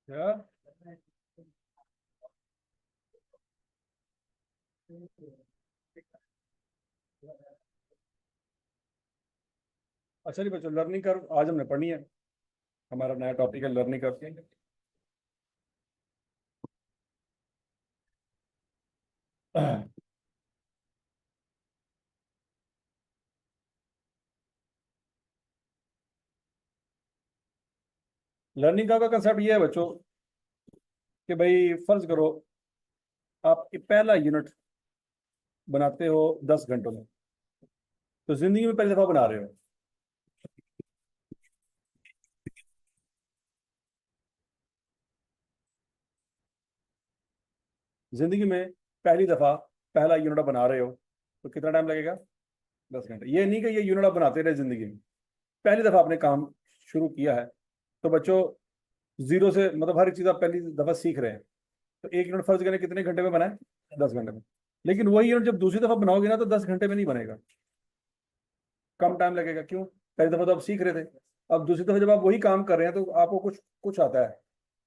क्या? अच्छा जी बच्चों, लर्निंग कर्व आज हमने पढ़नी है। हमारा नया टॉपिक है लर्निंग कर्व। लर्निंग कर्व का कंसेप्ट ये है बच्चों कि भाई फर्ज करो आप पहला यूनिट बनाते हो 10 घंटों में, तो जिंदगी में पहली दफा बना रहे हो। जिंदगी में पहली दफा पहला यूनिट बना रहे हो तो कितना टाइम लगेगा? 10 घंटे। ये नहीं कि ये यूनिट आप बनाते रहे जिंदगी में, पहली दफा आपने काम शुरू किया है। तो बच्चों जीरो से मतलब हर एक चीज आप पहली दफा सीख रहे हैं। तो एक यूनिट फर्ज करें कितने घंटे में बना है? 10 घंटे में। लेकिन वही यूनिट जब दूसरी दफा बनाओगे ना तो 10 घंटे में नहीं बनेगा, कम टाइम लगेगा। क्यों? पहली दफा तो आप सीख रहे थे, अब दूसरी दफा जब आप वही काम कर रहे हैं तो आपको कुछ कुछ आता है।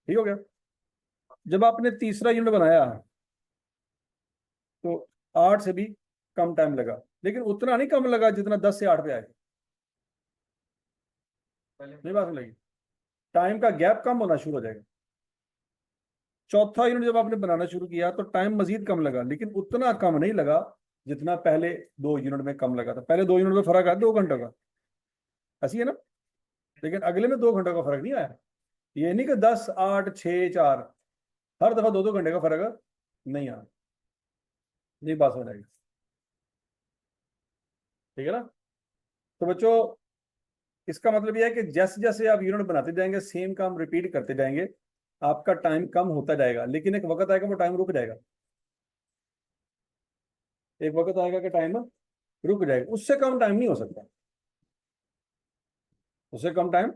ठीक हो गया? जब आपने तीसरा यूनिट बनाया तो 8 से भी कम टाइम लगा, लेकिन उतना नहीं कम लगा जितना 10 से 8 पे आए। नहीं बात लगी? टाइम का गैप कम होना शुरू हो जाएगा। चौथा यूनिट जब आपने बनाना शुरू किया तो टाइम मजीद कम लगा, लेकिन उतना कम नहीं लगा जितना पहले 2 यूनिट में कम लगा था। पहले 2 यूनिट में फर्क है 2 घंटे का, ऐसी है ना। लेकिन अगले में 2 घंटे का फर्क नहीं आया। ये नहीं कि 10, 8, 6, 4, हर दफा 2-2 घंटे का फर्क नहीं आया। नहीं बात हो जाएगी। ठीक है ना? तो बच्चों इसका मतलब यह है कि जैसे जैसे आप यूनिट बनाते जाएंगे, सेम काम रिपीट करते जाएंगे, आपका टाइम कम होता जाएगा। लेकिन एक वक्त आएगा वो टाइम रुक जाएगा। एक वक्त आएगा कि टाइम रुक जाएगा, उससे कम टाइम नहीं हो सकता। उससे कम टाइम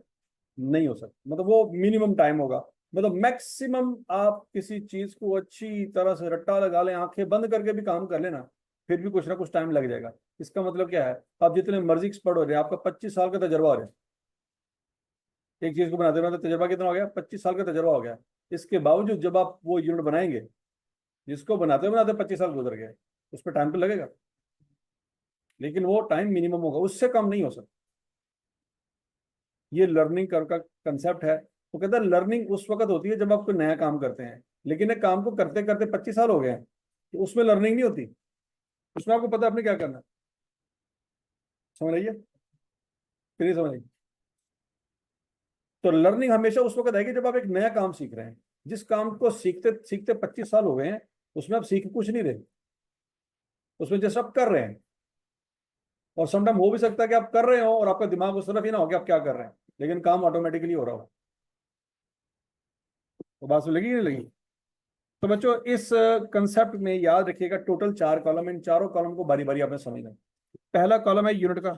नहीं हो सकता, मतलब वो मिनिमम टाइम होगा। मतलब मैक्सिमम आप किसी चीज को अच्छी तरह से रट्टा लगा लें, आंखें बंद करके भी काम कर लेना, फिर भी कुछ ना कुछ टाइम लग जाएगा। इसका मतलब क्या है? आप जितने मर्जी एक्सपर्ट हो रहे हैं, आपका 25 साल का तजर्बा हो रहा है, एक चीज को बनाते बनाते तजर्बा कितना हो गया? 25 साल का तजर्बा हो गया। इसके बावजूद जब आप वो यूनिट बनाएंगे जिसको बनाते बनाते 25 साल गुजर गए, उस पर टाइम तो लगेगा, लेकिन वो टाइम मिनिमम होगा, उससे कम नहीं हो सकता। ये लर्निंग कर्व का कंसेप्ट है। वो कहता है लर्निंग उस वक्त होती है जब आप कोई नया काम करते हैं, लेकिन एक काम को करते करते 25 साल हो गए हैं तो उसमें लर्निंग नहीं होती। उसमें आपको पता है आपने क्या करना है। समझ रही है? फिर नहीं समझ रही? तो लर्निंग हमेशा उस वक्त आएगी जब आप एक नया काम सीख रहे हैं। जिस काम को सीखते सीखते 25 साल हो गए हैं, उसमें आप सीख कुछ नहीं रहे, उसमें जस्ट आप कर रहे हैं। और समटाइम हो भी सकता है कि आप कर रहे हो और आपका दिमाग उस तरफ ही ना हो कि आप क्या कर रहे हैं, लेकिन काम ऑटोमेटिकली हो रहा हो। तो बात सुन लगी कि नहीं लगी? तो बच्चों इस कंसेप्ट में याद रखिएगा टोटल 4 कॉलम, इन चारों कॉलम को बारी बारी आपने समझना है। पहला कॉलम है यूनिट का,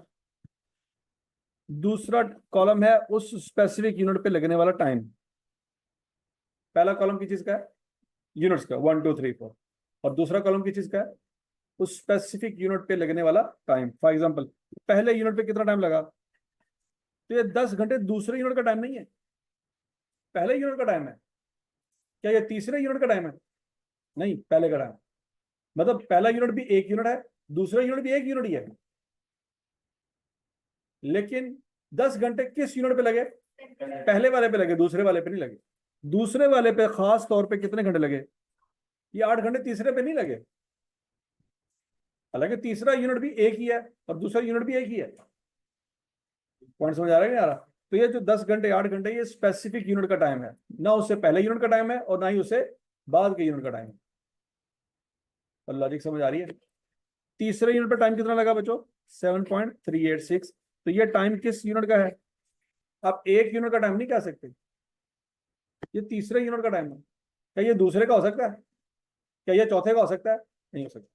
दूसरा कॉलम है उस स्पेसिफिक यूनिट पे लगने वाला टाइम। पहला कॉलम किस चीज का है? यूनिट्स का, 1 2 3 4। और दूसरा कॉलम किस चीज का है? उस स्पेसिफिक यूनिट पे लगने वाला टाइम। फॉर एग्जाम्पल पहले यूनिट पे कितना टाइम लगा, तो ये 10 घंटे दूसरे यूनिट का टाइम नहीं है, पहले यूनिट का टाइम है। क्या ये तीसरे यूनिट का टाइम है? नहीं, पहले का टाइम। मतलब पहला यूनिट भी एक यूनिट है, दूसरा यूनिट भी एक यूनिट ही है, लेकिन 10 घंटे किस यूनिट पे लगे? पहले वाले पे लगे, दूसरे वाले पे नहीं लगे। दूसरे वाले पे खास तौर पे कितने घंटे लगे? ये 8 घंटे तीसरे पे नहीं लगे। हालांकि तीसरा यूनिट भी एक ही है और दूसरा यूनिट भी एक ही है। पॉइंट समझ आ रहा है नहीं आ रहा? तो ये जो 10 घंटे 8 घंटे ये स्पेसिफिक यूनिट का टाइम है, ना उससे पहले यूनिट का टाइम है और ना ही उससे बाद के यूनिट का टाइम है। और लॉजिक समझ आ रही है? तीसरे यूनिट पर टाइम कितना लगा बच्चों? 7.386। तो ये टाइम किस यूनिट का है? आप एक यूनिट का टाइम नहीं कह सकते, ये तीसरे यूनिट का टाइम है। क्या ये दूसरे का हो सकता है? क्या ये चौथे का हो सकता है? नहीं हो सकता।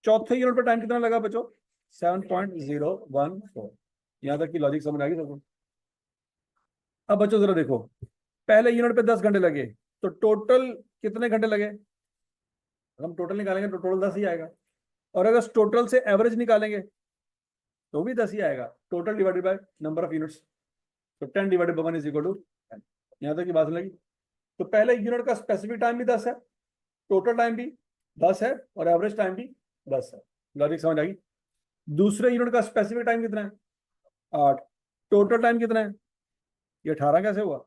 चौथे यूनिट पर टाइम कितना लगा बच्चों? 7.014। यहां तक की लॉजिक समझ आ गई सबको? अब बच्चों जरा देखो, पहले यूनिट पे 10 घंटे लगे, तो टोटल कितने घंटे लगे? हम टोटल निकालेंगे तो टोटल 10 ही आएगा। और अगर टोटल से एवरेज निकालेंगे तो भी 10 ही आएगा। Total divided by number of units, तो 10 divided by 1 is equal to 10। यहाँ तक की बात लगी? तो पहले यूनिट का स्पेसिफिक टाइम भी 10 है, टोटल टाइम भी 10 है और एवरेज टाइम भी 10 है। लॉजिक समझ आ गई? दूसरे यूनिट का स्पेसिफिक टाइम कितना है? 8। टोटल टाइम कितना है? ये 18 कैसे हुआ?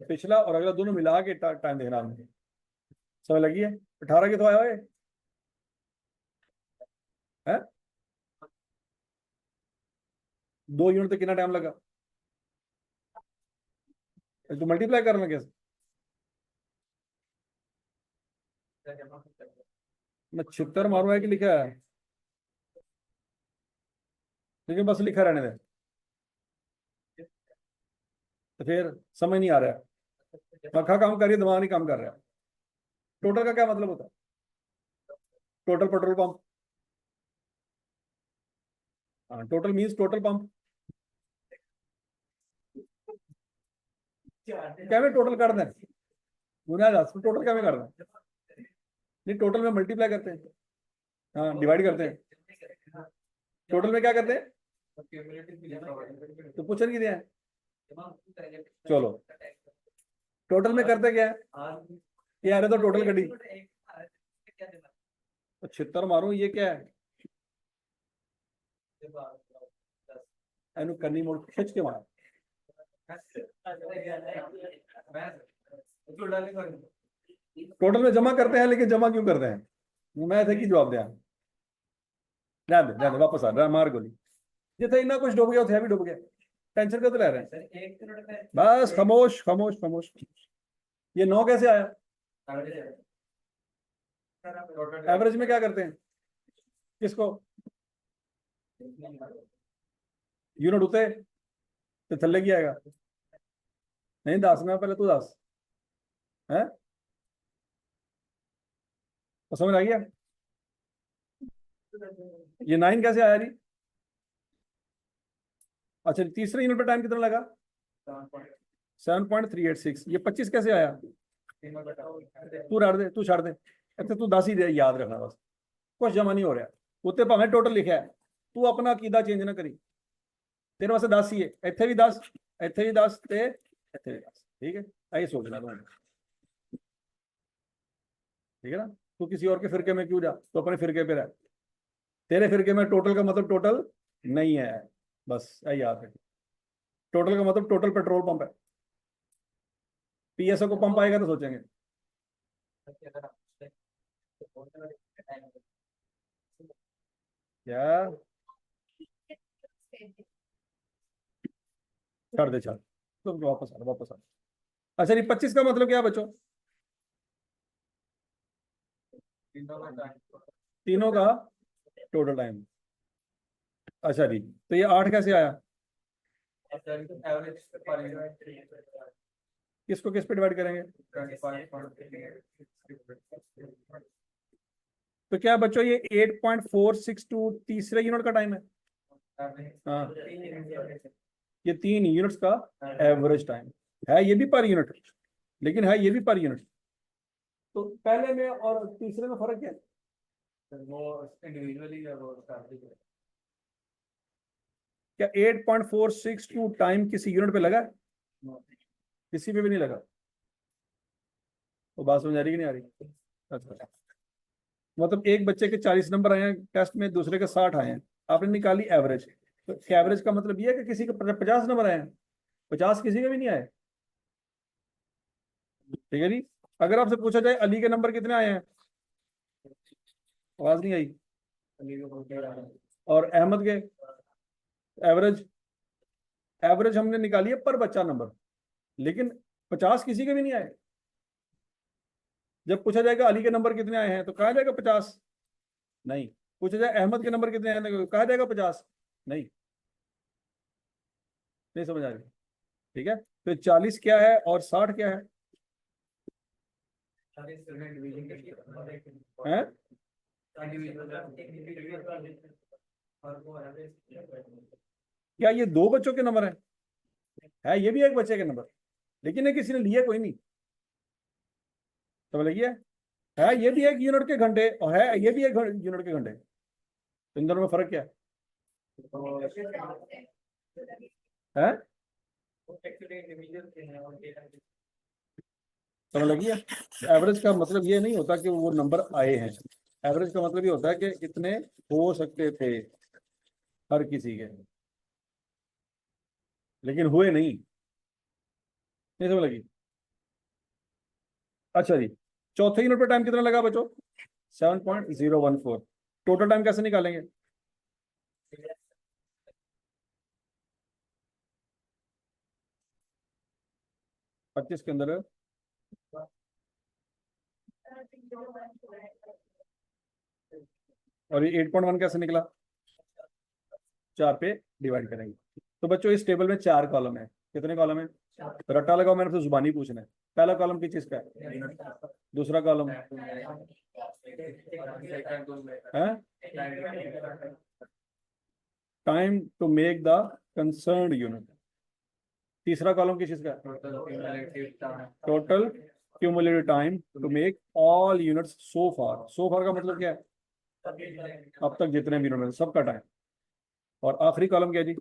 पिछला और अगला दोनों मिला के टाइम देखना आपने। समझ लगी है? 18 के तो आया है 2 यूनिट तो कितना टाइम लगा? तो मल्टीप्लाई करना कैसे? मैं 76 मारूंगा कि लिखा है, लेकिन बस लिखा रहने दे, तो फिर समझ नहीं आ रहा है। आंखा काम कर रही है, दिमाग नहीं काम कर रहा है। टोटल का क्या मतलब होता है? Total petrol pump. हाँ, टोटल मीन्स टोटल पंप। क्या में टोटल कर दें? टोटल क्या में कर दें? नहीं, टोटल में मल्टीप्लाई करते हैं, हाँ डिवाइड करते हैं। टोटल में क्या करते हैं? तो पूछन की दिया है। चलो, टोटल में करते क्या है? ये आ रहे तो टोटल कटी तो 76 मारो, ये क्या है? एनु करनी मोड़ खींच के मार। टोटल में जमा करते हैं, लेकिन जमा क्यों करते हैं? मैं थे कि जवाब दिया। ध्यान दे वापस आ मार गोली। जितना इतना कुछ डूब गया उसे भी डूब गया, टेंशन क्यों तो ले रहे हैं? बस खामोश खामोश खामोश। ये 9 कैसे आया? एवरेज में क्या करते हैं? किसको? यूनिट उते तो थल्ले की आएगा। नहीं दस, मैं पहले तू दस है, तो समझ आ गया? ये 9 कैसे आया जी? अच्छा, तीसरे यूनिट पे टाइम कितना लगा? 7.386। ये 25 कैसे आया? तू रड़ दे, तू छड़ दे, इतने तू 10 ही दे, याद रखना बस, कुछ जमा नहीं हो रहा। उत्ते भावें टोटल लिखा है, तू अपना अकीदा चेंज ना करी। तेरे वास्ते 10 ही है, इतने भी 10, इतने भी 10 ते इतने भी 10। ठीक है, यही सोचना तुम्हें। ठीक है ना? तू किसी और के फिरके में क्यों जा, तो अपने फिरके पे रह। तेरे फिरके में टोटल का मतलब टोटल नहीं है, बस यही याद है। टोटल का मतलब टोटल पेट्रोल पंप है। पीएसओ को पंप आएगा तो सोचेंगे। क्या? छोड़ दे, छोड़ तो वापस आ, वापस आ। अच्छा, ये 25 का मतलब क्या बच्चों? तीनों का टोटल टाइम। अच्छा जी, तो ये 8 कैसे आया? किसको किस पे डिवाइड करेंगे? तो क्या बच्चों, ये 8.462 तीसरे यूनिट का टाइम है? हाँ, ये 3 यूनिट्स का एवरेज टाइम है। ये भी पर यूनिट, लेकिन है ये भी पर यूनिट। तो पहले में और तीसरे में फर्क क्या है? वो इंडिविजुअली है, वो क्या 8.462 टाइम किसी यूनिट पे लगा? किसी पे भी नहीं लगा। वो बात समझ आ रही कि नहीं आ रही? अच्छा, मतलब एक बच्चे के 40 नंबर आए हैं टेस्ट में, दूसरे के 60 आए हैं, आपने निकाली एवरेज। तो एवरेज का मतलब ये है कि किसी के 50 नंबर आए हैं, 50 किसी के भी नहीं आए। ठीक है जी। अगर आपसे पूछा जाए अली के नंबर कितने आए हैं, आवाज नहीं आई। और अहमद के एवरेज, एवरेज हमने निकाली है पर बच्चा नंबर, लेकिन 50 किसी के भी नहीं आए। जब पूछा जाएगा अली के नंबर कितने आए हैं तो कहा जाएगा 50? नहीं। पूछा जाए अहमद के नंबर कितने आए हैं तो कहा जाएगा 50? नहीं। नहीं समझ आ रही? ठीक है, तो 40 क्या है और 60 क्या है? हैं? क्या ये 2 बच्चों के नंबर है ये भी एक बच्चे के नंबर, लेकिन ये किसी ने लिए कोई नहीं। समझ लगी है ये भी एक यूनिट के घंटे और है ये भी एक यूनिट के घंटे, तो इन दोनों में फर्क क्या है? समझ लगी है? एवरेज का मतलब ये नहीं होता कि वो नंबर आए हैं। एवरेज का मतलब ये होता है कि इतने हो सकते थे हर किसी के, लेकिन हुए नहीं। नहीं समझ लगी? अच्छा जी, चौथे यूनिट पे टाइम कितना लगा बच्चों? 7.014। टोटल टाइम कैसे निकालेंगे? 25 के अंदर, और ये 8.1 कैसे निकला? 4 पे डिवाइड करेंगे। तो बच्चों इस टेबल में 4 कॉलम है। कितने कॉलम है? रट्टा लगाओ, मैंने आपसे जुबानी पूछना है। पहला कॉलम किस चीज का है? दूसरा कॉलम है time to make the concern unit. तीसरा कॉलम किस चीज का है? Total cumulative time to make all units so far. So far का मतलब क्या है? अब तक जितने भी यूनिट सबका टाइम। और आखिरी कॉलम क्या है जी?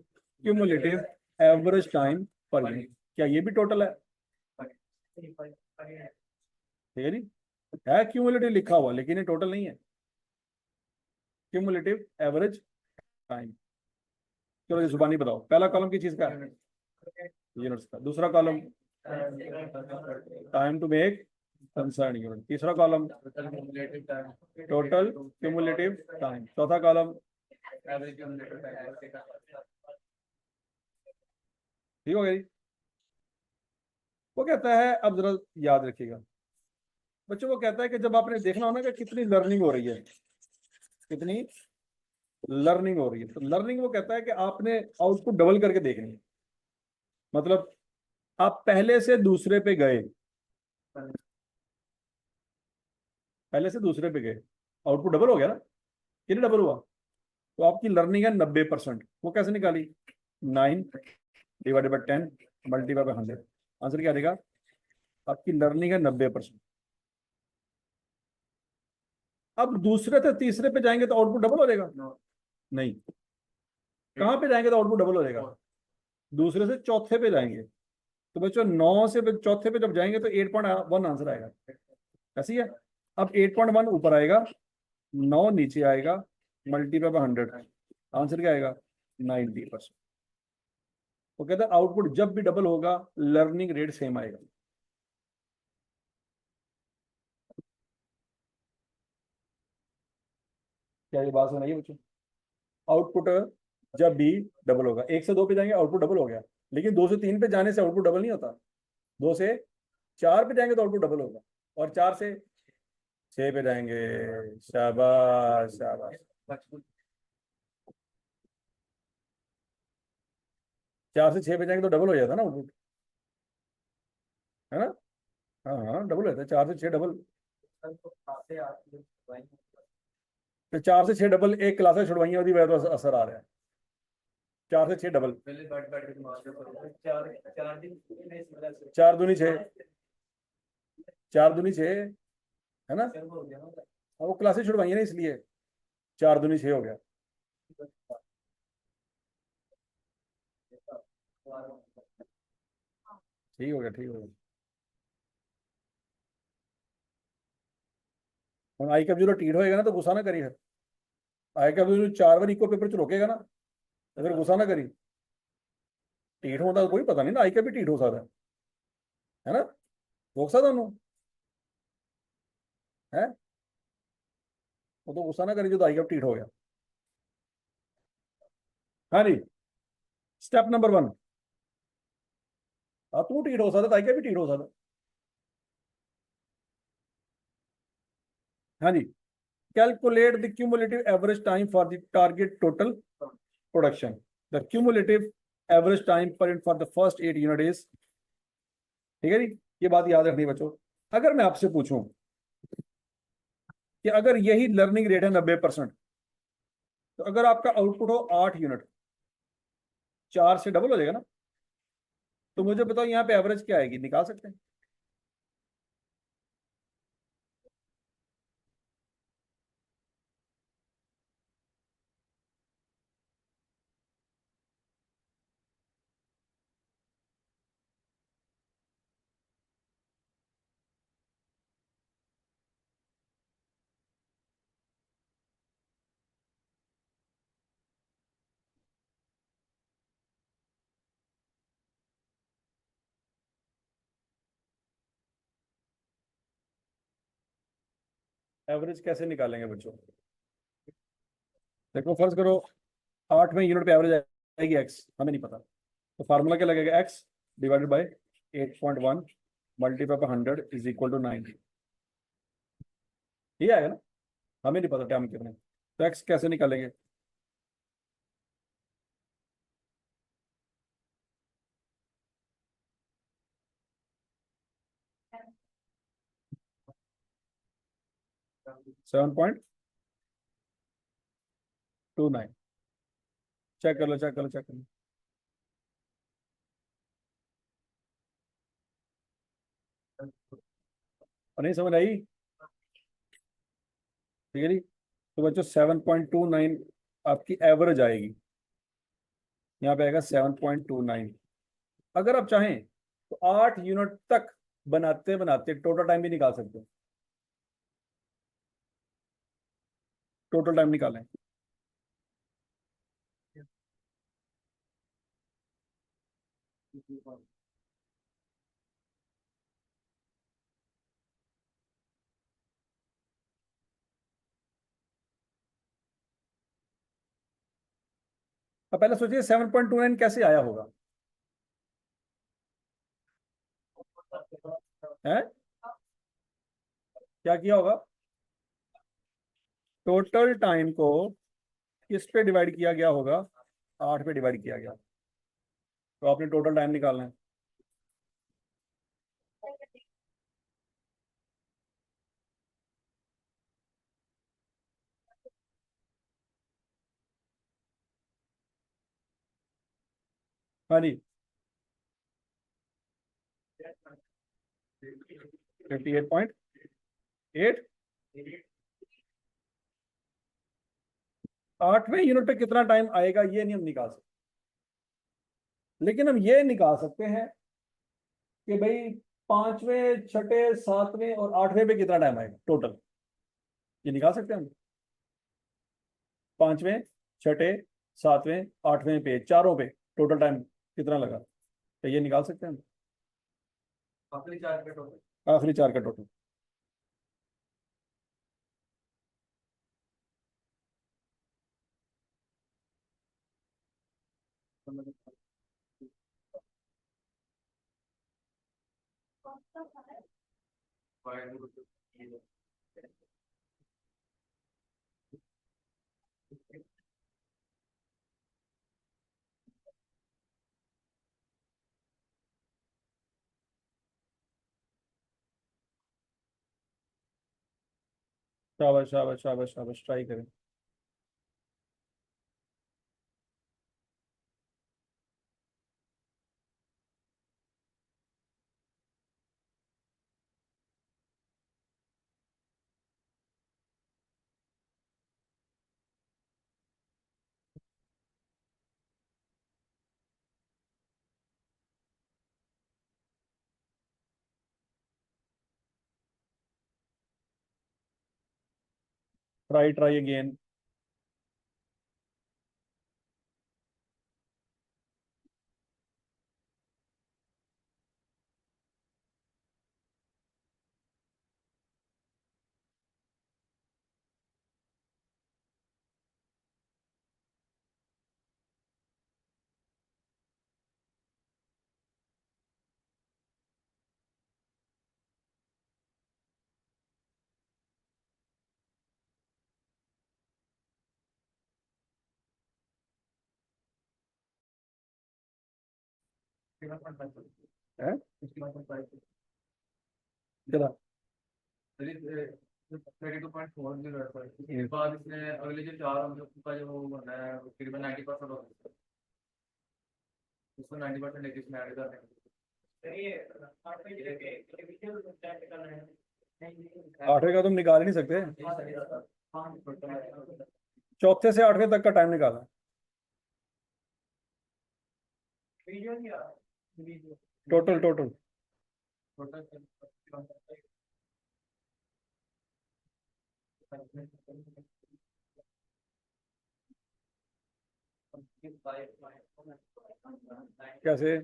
Cumulative average time per unit. क्या ये भी टोटल है? ठीक है जी, है क्यूमुलेटिव लिखा हुआ लेकिन ये टोटल नहीं है। Cumulative average time. चलो ये जुबानी बताओ, पहला कॉलम की चीज का है? यूनिट्स का। दूसरा column time to make concern unit. तीसरा कॉलम टोटल क्यूमुलेटिव टाइम। चौथा कॉलम ठीक हो गई? वो कहता है, अब जरा याद रखिएगा बच्चों, वो कहता है कि जब आपने देखना हो ना कि कितनी लर्निंग हो रही है, कितनी लर्निंग हो रही है, तो लर्निंग वो कहता है कि आपने आउटपुट डबल करके देखनी है। मतलब आप पहले से दूसरे पे गए, पहले से दूसरे पे गए, आउटपुट डबल हो गया ना? कितने डबल हुआ? तो आपकी लर्निंग है 90%। वो कैसे निकाली? 9 / 10 मल्टीप्लाई बाय 100। आंसर क्या देगा? आपकी लर्निंग है 90%। अब दूसरे से तीसरे पे जाएंगे तो आउटपुट डबल हो जाएगा? नहीं। कहाँ पे जाएंगे तो आउटपुट डबल हो जाएगा? दूसरे से चौथे पे जाएंगे। तो बच्चों 9 से चौथे पे जब जाएंगे तो 8.1 आंसर आएगा। ऐसी है। अब 8.1 ऊपर आएगा, 9 नीचे आएगा, मल्टीप्लाई बाय 100। आंसर क्या आएगा? 90%। वो कहता है आउटपुट जब भी डबल होगा लर्निंग रेट सेम आएगा। क्या ये बात सुनाइए बच्चों? आउटपुट जब भी डबल होगा, 1 से 2 पे जाएंगे आउटपुट डबल हो गया, लेकिन 2 से 3 पे जाने से आउटपुट डबल नहीं होता। 2 से 4 पे जाएंगे तो आउटपुट डबल होगा, और 4 से 6 पे जाएंगे। शाबाश शाबाश। 4 से 6 पे जाएंगे तो डबल हो जाता है ना आउटपुट, है ना? हाँ हाँ, डबल हो जाता है 4 से 6 डबल। तो 4 से 6 डबल एक क्लास छुड़वाइए होती वजह तो असर आ रहा है। 4 से 6 डबल। 4 दूनी 6, 4 दूनी 6, है ना? अब वो क्लासेस छुड़वाइए ना इसलिए 4 दूनी 6 हो गया। ठीक हो गया, ठीक हो गया। हम आई कब जो टीट होएगा ना तो गुस्सा ना करिए। आई कब जो 4 बार इको पेपर च रोकेगा ना तो फिर गुस्सा ना करी। टीट होता तो कोई पता नहीं ना, आई कब भी टीट हो सकता है ना? रोक सकता उन्होंने है? वो तो गुस्सा ना करी जो तो आई कब टीट हो गया। हाँ जी, स्टेप नंबर 1। हाँ, तू टीट हो सकता आई कब भी टीट हो सकता। हाँ जी, calculate the cumulative average time for the target total production. The cumulative average time per unit for the first 8 unit is। ठीक है जी, ये बात याद रखनी बच्चों। अगर मैं आपसे पूछूं कि अगर यही लर्निंग रेट है 90%, तो अगर आपका आउटपुट हो 8 यूनिट, 4 से डबल हो जाएगा ना? तो मुझे बताओ यहाँ पे एवरेज क्या आएगी, निकाल सकते हैं? एवरेज कैसे निकालेंगे बच्चों? देखो फर्ज करो 8वें यूनिट पे एवरेज आएगी एक्स, हमें नहीं पता, तो फार्मूला क्या लगेगा? X divided by 8.1 multiply by 100 is equal to 9। ये आएगा ना, हमें नहीं पता टाइम कितने, तो एक्स कैसे निकालेंगे? Seven point two nine check कर लो, चेक कर लो, चेक कर लो। और नहीं समझ आई? ठीक है जी, तो बच्चों 7.29 आपकी एवरेज आएगी, यहाँ पे आएगा 7.29। अगर आप चाहें तो 8 यूनिट तक बनाते बनाते टोटल टाइम भी निकाल सकते हो। टोटल टाइम निकालें। अब पहले सोचिए 7.29 कैसे आया होगा? है क्या किया होगा? टोटल टाइम को किस पे डिवाइड किया गया होगा? 8 पे डिवाइड किया गया, तो आपने टोटल टाइम निकालना है। हाँ जी, 58.8। 8वें यूनिट पे कितना टाइम आएगा ये नहीं हम निकाल सकते, लेकिन हम ये निकाल सकते हैं कि भाई 5वें, छठे, 7वें और 8वें पे कितना टाइम आएगा टोटल, ये निकाल सकते हैं हम। 5वें, छठे, 7वें, 8वें पे, चारों पे टोटल टाइम कितना लगा, तो ये निकाल सकते हैं हम। आखिरी चार का टोटल। शाबाश शाबाश शाबाश शाबाश, ट्राई करें। Try try again. है चला। आठवें का तुम निकाल ही नहीं सकते, चौथे से 8वें तक का टाइम निकाला। टोटल टोटल कैसे?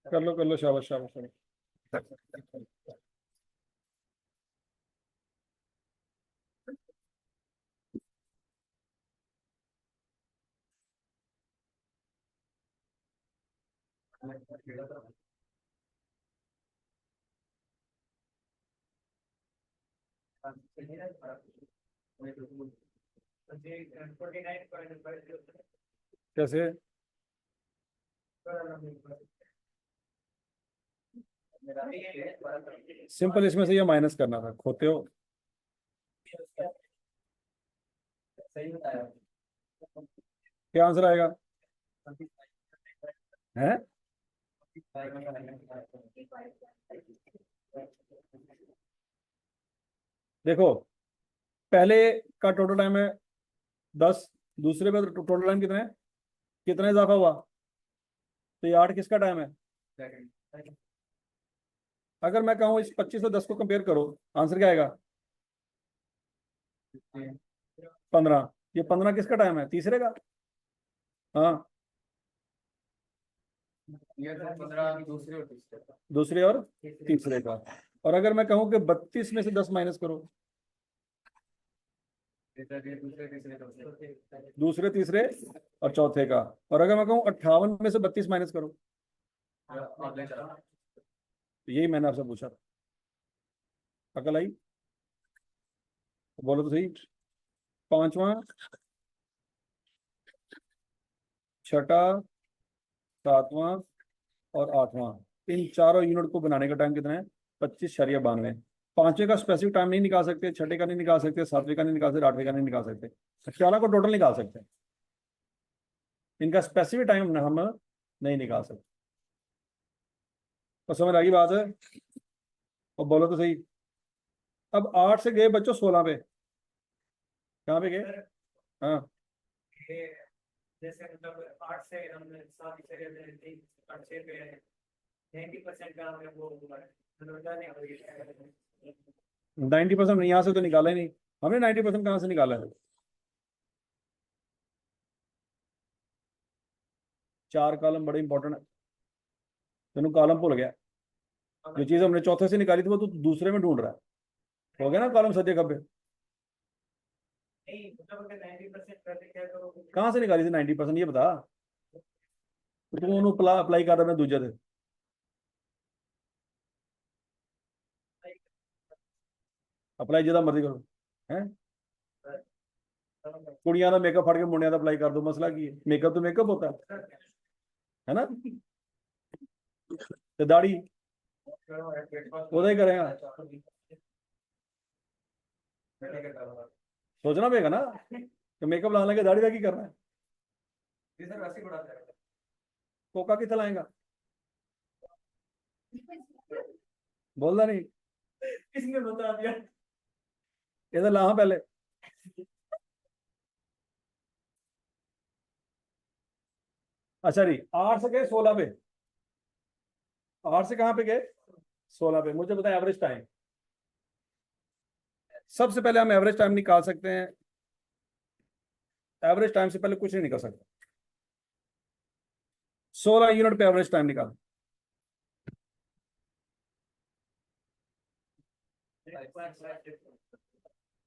कर लो, शाबाश शाबाश शाबाश। कैसे? सिंपल, इसमें से ये माइनस करना था, खोते हो। क्या आंसर आएगा? है? देखो, पहले का टोटल टाइम है 10, दूसरे पे टोटल टाइम कितना है, कितना इजाफा हुआ? तो ये 8 किसका टाइम है? अगर मैं कहूँ इस 25 और 10 को कंपेयर करो, आंसर क्या आएगा? 15। ये 15 किसका टाइम है, तीसरे का? हाँ, दूसरे और तीसरे का। और अगर मैं कहूँ कि 32 में से 10 माइनस करो, दूसरे, तीसरे और चौथे का। और अगर मैं कहूँ 58 में से 32 माइनस करो, तो यही मैंने आपसे पूछा था। अकल आई? बोलो तो सही। पांचवा, छठा, सातवां और आठवां, इन चारों यूनिट को बनाने का टाइम कितना है? 25 × 92। पांचवे का स्पेसिफिक टाइम नहीं निकाल सकते, छठे का नहीं निकाल सकते, सातवें का नहीं निकाल सकते, आठवें का नहीं निकाल सकते, चारों को टोटल निकाल सकते हैं। इनका स्पेसिफिक टाइम हम नहीं निकाल सकते। तो समझ आ गई बात है? और बोलो तो सही। अब 8 से गए बच्चों 16 पे। कहाँ पे गए? हाँ, जैसे मतलब 8 से हम 7 से 8 से पे 90% का हमें वो हुआ है, मतलब नहीं 90% यहाँ से तो निकाला ही नहीं हमने। 90% कहाँ से निकाला है? 4 कॉलम बड़े इंपॉर्टेंट है। तेनों कॉलम भूल गया? जो चीज हमने चौथे से निकाली थी वो तो दूसरे में ढूंढ रहा है। हो गया ना कॉलम सज्जे खब्बे? नहीं, मतलब अगर 90% कर दिया तो कहाँ से निकाली थी 90%, ये बता। तो तुम उन्होंने अप्लाई कर रहा, मैं दूजे थे। अप्लाई जिदा मर्जी करो। है? कुड़ियां का मेकअप फट के मुंडिया का अप्लाई कर दो, मसला की है? मेकअप तो मेकअप होता है ना? तो दाढ़ी उदा ही करेगा। सोचना पड़ेगा ना कि मेकअप ला लगे दाढ़ी का की करना है। कोका कितना लाएगा? बोलना नहीं। किसने बता दिया? ये तो ला पहले। अच्छा जी, 8 से गए 16 पे। 8 से कहाँ पे गए? 16 पे। मुझे बताया एवरेज टाइम। सबसे पहले हम एवरेज टाइम निकाल सकते हैं। एवरेज टाइम से पहले कुछ नहीं निकल सकता। 16 यूनिट पे एवरेज टाइम निकाल।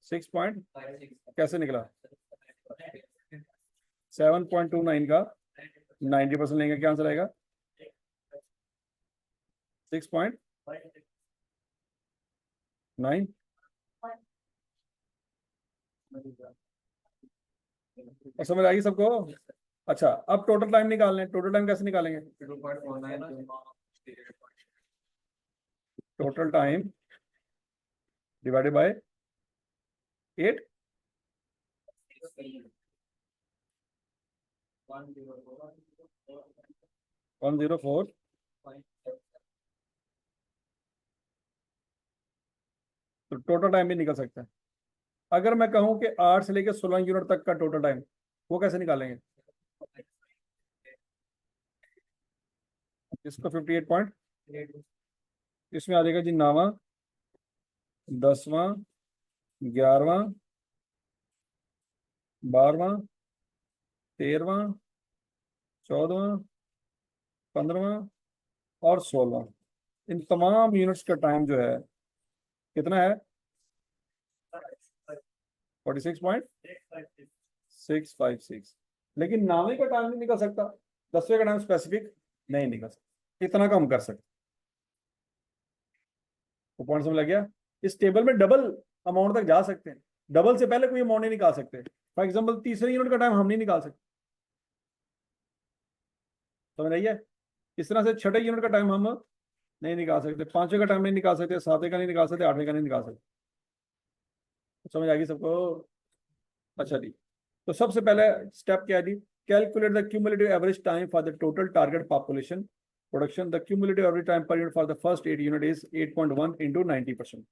6 पॉइंट कैसे निकला? 7.29 का 90% लेंगे, क्या आंसर आएगा? 6.9। समझ आएगी सबको? अच्छा, अब टोटल टाइम निकालने। टोटल टाइम कैसे निकालेंगे? Total time divided by 8। 104। तो टोटल टाइम भी निकल सकता है। अगर मैं कहूं कि 8 से लेकर 16 यूनिट तक का टोटल टाइम, वो कैसे निकालेंगे? इसको 58 पॉइंट, इसमें आ जाएगा जी 9वां, 10वां, 11वां, 12वां, 13वां, 14वां, 15वां, और 16, इन तमाम यूनिट्स का टाइम जो है कितना है? 46.656। लेकिन नावे का टाइम नहीं निकल सकता, 10वें का टाइम स्पेसिफिक नहीं निकल सकता, इतना कम कर सकते। वो पॉइंट समझ लग गया? इस टेबल में डबल अमाउंट तक जा सकते हैं, डबल से पहले कोई अमाउंट नहीं निकाल सकते। फॉर एग्जाम्पल तीसरे यूनिट का टाइम हम नहीं निकाल सकते, समझ रही है? इस तरह से छठे यूनिट का टाइम हम नहीं निकाल सकते, पांचवें का टाइम नहीं निकाल सकते, सातवें का नहीं निकाल सकते, आठवें का नहीं निकाल सकते। समझ आ गई सबको? अच्छा जी। तो सबसे पहले स्टेप क्या है जी? Calculate the cumulative average time for the total target population production. The cumulative average time per unit for the first 8 unit is 8.1 into 90%।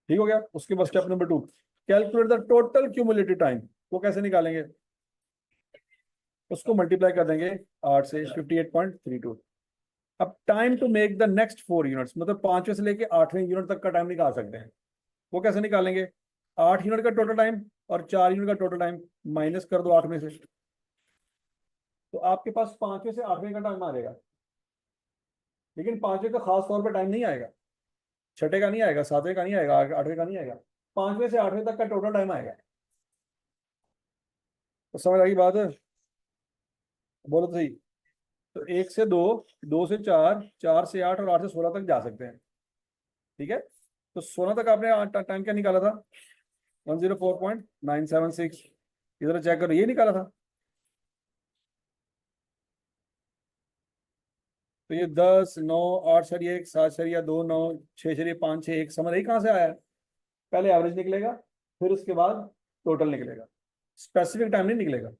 ठीक हो गया? उसके बाद step number 2, calculate the total cumulative time. वो कैसे निकालेंगे? उसको मल्टीप्लाई कर देंगे 8 से, 58.32। अब time to make the next 4 units, मतलब पांचवें से लेके आठवें यूनिट तक का टाइम निकाल सकते हैं। वो कैसे निकालेंगे? 8 यूनिट का टोटल टाइम और 4 यूनिट का टोटल टाइम माइनस कर दो 8 में से, तो आपके पास पांचवें से आठवें का टाइम आ जाएगा। लेकिन पांचवें का खास तौर पर टाइम नहीं आएगा, छठे का नहीं आएगा, सातवें का नहीं आएगा, आठवें का नहीं आएगा, पांचवें से आठवें तक का टोटल टाइम आएगा। तो समझ आई बात? बोलो तो सही। तो 1 से 2, 2 से 4, 4 से 8 और 8 से 16 तक जा सकते हैं। ठीक है? तो 16 तक आपने टाइम क्या निकाला था? 104.976। इधर चेक करो, ये निकाला था। तो ये 10, 9, 8 सरिया 1, 7 सरिया 2, 9, 6 सरिया 5, 6 1, समझ आई कहाँ से आया है? पहले एवरेज निकलेगा, फिर उसके बाद टोटल निकलेगा, स्पेसिफिक टाइम नहीं निकलेगा।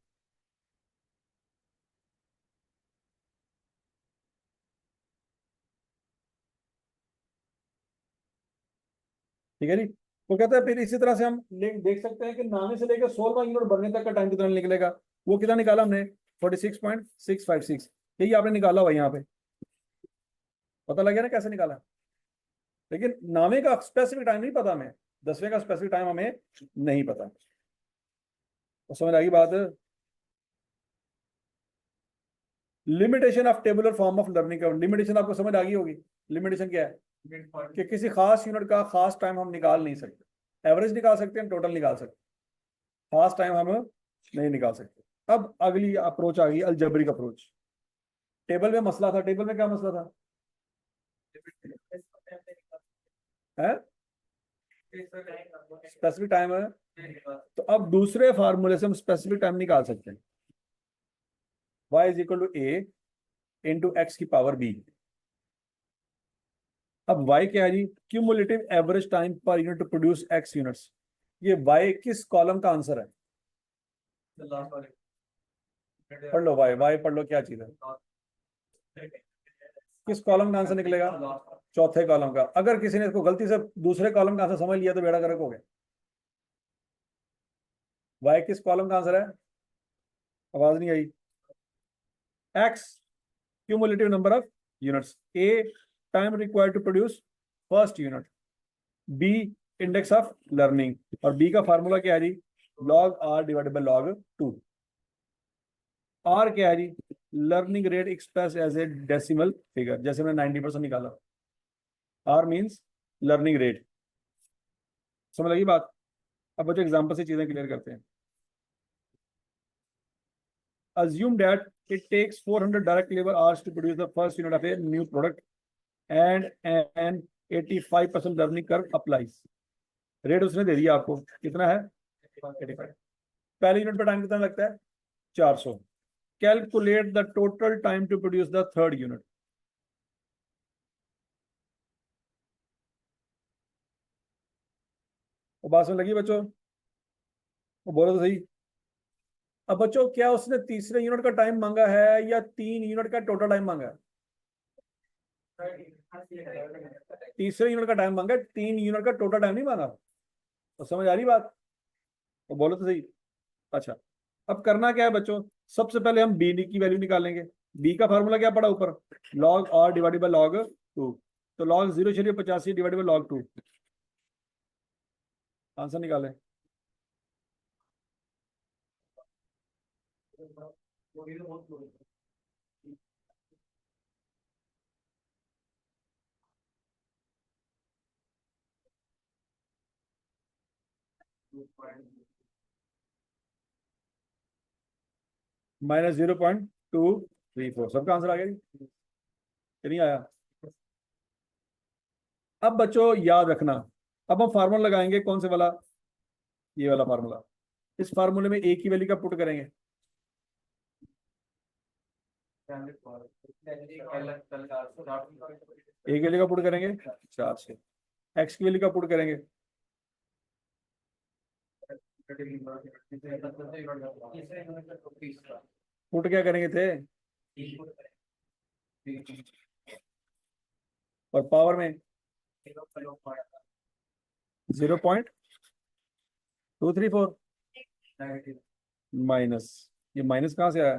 ठीक है जी? तो कहते हैं फिर इसी तरह से हम देख सकते हैं कि नाने से लेकर 16वां यूनिट बनने तक का टाइम कितना निकलेगा। वो कितना निकाला हमने? 46.656। यही आपने निकाला हुआ यहाँ पे, पता लग गया ना कैसे निकाला? लेकिन नामे का स्पेसिफिक टाइम नहीं पता हमें, 10वें का स्पेसिफिक टाइम हमें नहीं पता। तो समझ आ गई बात? Limitation of tabular form of learning का लिमिटेशन आपको समझ आ गई होगी। लिमिटेशन क्या है? कि किसी खास यूनिट का खास टाइम हम निकाल नहीं सकते। एवरेज निकाल सकते हैं, टोटल निकाल सकते हैं, खास टाइम हम नहीं निकाल सकते। अब अगली अप्रोच आ गई, अलजेब्रिक अप्रोच। टेबल में मसला था, टेबल में क्या मसला था? है स्पेसिफिक टाइम है। तो अब दूसरे फार्मूले से हम स्पेसिफिक टाइम निकाल सकते हैं। y is equal to A into x की पावर बी। अब y क्या है जी? Cumulative average time per unit to produce x units. ये y किस कॉलम का आंसर है? पढ़ लो y पढ़ लो, क्या चीज है? किस कॉलम का आंसर निकलेगा? चौथे कॉलम का। अगर किसी ने इसको गलती से दूसरे कॉलम का आंसर समझ लिया तो बेड़ा गर्क हो गया। y किस कॉलम का आंसर है? आवाज नहीं आई। x cumulative number of units, a time required to produce first unit, b index of learning, और b का फार्मूला क्या है जी? log r divided by log 2। r क्या है जी? Learning rate express as a decimal figure, जैसे मैंने 90% निकाला। r means learning rate. समझ लगी बात? अब बच्चों एग्जांपल से चीजें क्लियर करते हैं। assume that it takes 400 direct labor hours to produce the first unit of a new product and an 85% learning curve applies। Rate उसने दे दिया आपको, कितना है? 85। पहले यूनिट पर टाइम कितना लगता है? 400। Calculate the total time to produce the third unit. वो बात समझ लगी बच्चों? वो बोलो तो सही। अब बच्चों क्या उसने तीसरे यूनिट का टाइम मांगा है या 3 यूनिट का टोटल टाइम मांगा है? तीसरे यूनिट का टाइम मांगा है, 3 यूनिट का टोटल टाइम नहीं मांगा। तो समझ आ रही बात? तो बोलो तो सही। अच्छा, अब करना क्या है बच्चों? सबसे पहले हम बी की वैल्यू निकालेंगे। बी का फार्मूला क्या पड़ा ऊपर? Log are divided by log 2। तो log 0.85 divided by log 2, answer निकालें। -0.234 सबका आंसर आ गया जी? कि नहीं आया? अब बच्चों याद रखना, अब हम फार्मूला लगाएंगे कौन से वाला, ये वाला फार्मूला। इस फार्मूले में ए की वैल्यू का पुट करेंगे, ए की वैल्यू का पुट करेंगे 4 से, एक्स की वैल्यू का पुट करेंगे, पुट क्या करेंगे थे, और पावर में 0.234 माइनस, ये माइनस कहाँ से आया,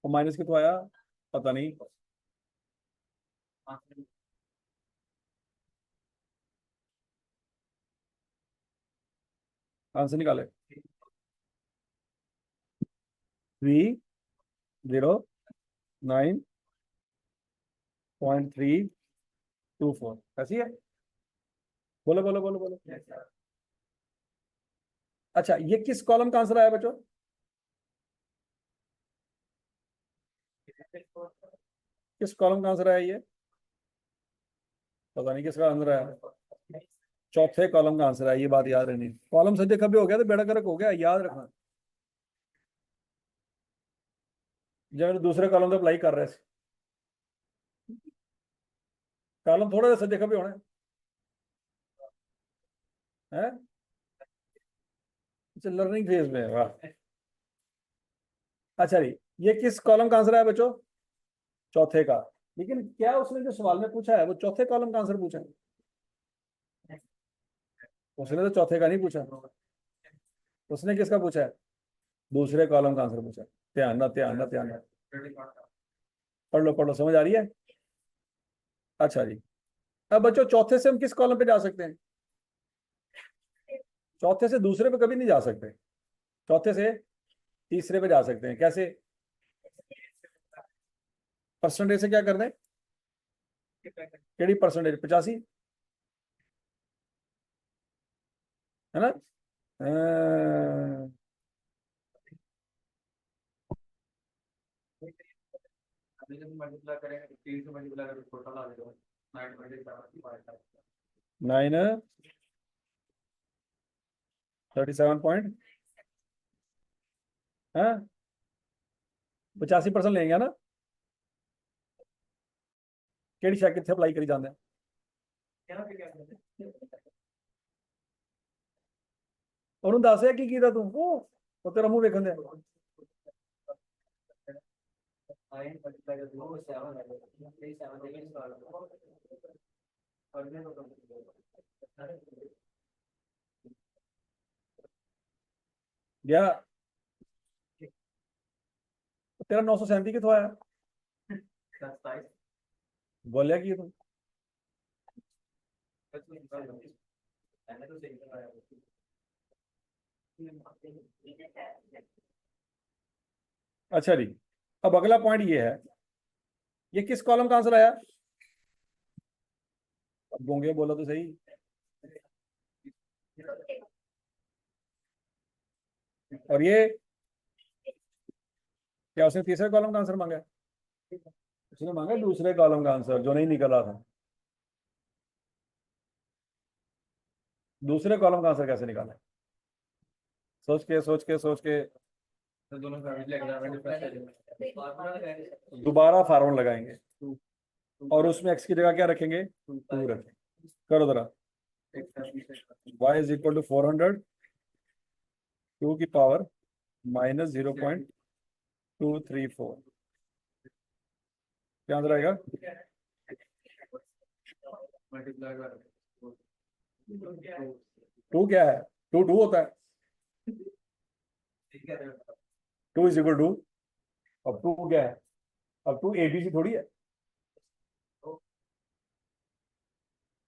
और माइनस कितना आया पता नहीं, आंसर निकाले 309.324 ऐसी है, बोलो बोलो बोलो बोलो। अच्छा ये किस कॉलम का आंसर आया बच्चों, किस कॉलम का आंसर आया ये, पता नहीं किसका आंसर आया, चौथे कॉलम का आंसर आया, ये बात याद रहनी, कॉलम से देखा भी हो गया तो बेड़ा गर्क हो गया, याद रखना। जब दूसरे कॉलम पे अप्लाई कर रहे थे, कॉलम थोड़ा सा देखा भी होना है, अच्छा लर्निंग फेज में है, वाह। अच्छा जी, ये किस कॉलम का आंसर है बच्चों, चौथे का, लेकिन क्या उसने जो सवाल में पूछा है वो चौथे कॉलम का आंसर पूछा है, उसने तो चौथे का नहीं पूछा, उसने किसका पूछा है, दूसरे कॉलम का आंसर पूछा है। ध्यान ना ध्यान ना ध्यान ना, पढ़ लो समझ आ रही है। अच्छा जी, अब बच्चों चौथे से हम किस कॉलम पे जा सकते हैं, चौथे से दूसरे पे कभी नहीं जा सकते, चौथे से तीसरे पे जा सकते हैं, कैसे, परसेंटेज से क्या कर दें, केड़ी परसेंटेज 85 है ना, नाइन 37 पॉइंट, है 85% लेंगे ना, केड़ी शै कितने अप्लाई करी जाते ਉਹਨੂੰ ਦੱਸਿਆ ਕੀ ਕੀਤਾ ਤੂੰ, ਉਹ ਤੇਰਾ ਮੂੰਹ ਵੇਖਣ ਦੇ, या तेरा 937 कितों आया, बोलिया की तू, अच्छा जी, अब अगला पॉइंट ये है, ये किस कॉलम का आंसर आया, अब गोंगे बोला तो सही, और ये क्या उसने तीसरे कॉलम का आंसर मांगा, उसने मांगा दूसरे कॉलम का आंसर जो नहीं निकला था, दूसरे कॉलम का आंसर कैसे निकाला, सोच के सोच के सोच के दोबारा फार्मूला लगाएंगे, और उसमें एक्स की जगह क्या रखेंगे, 2 रखेंगे, करो जरा, y इज इक्वल टू 400 2 की पावर -0.234, क्या आंसर आएगा, 2 क्या है, 2 होता है, 2 इज इक्वल टू, अब 2 क्या है, अब 2 ABC थोड़ी है,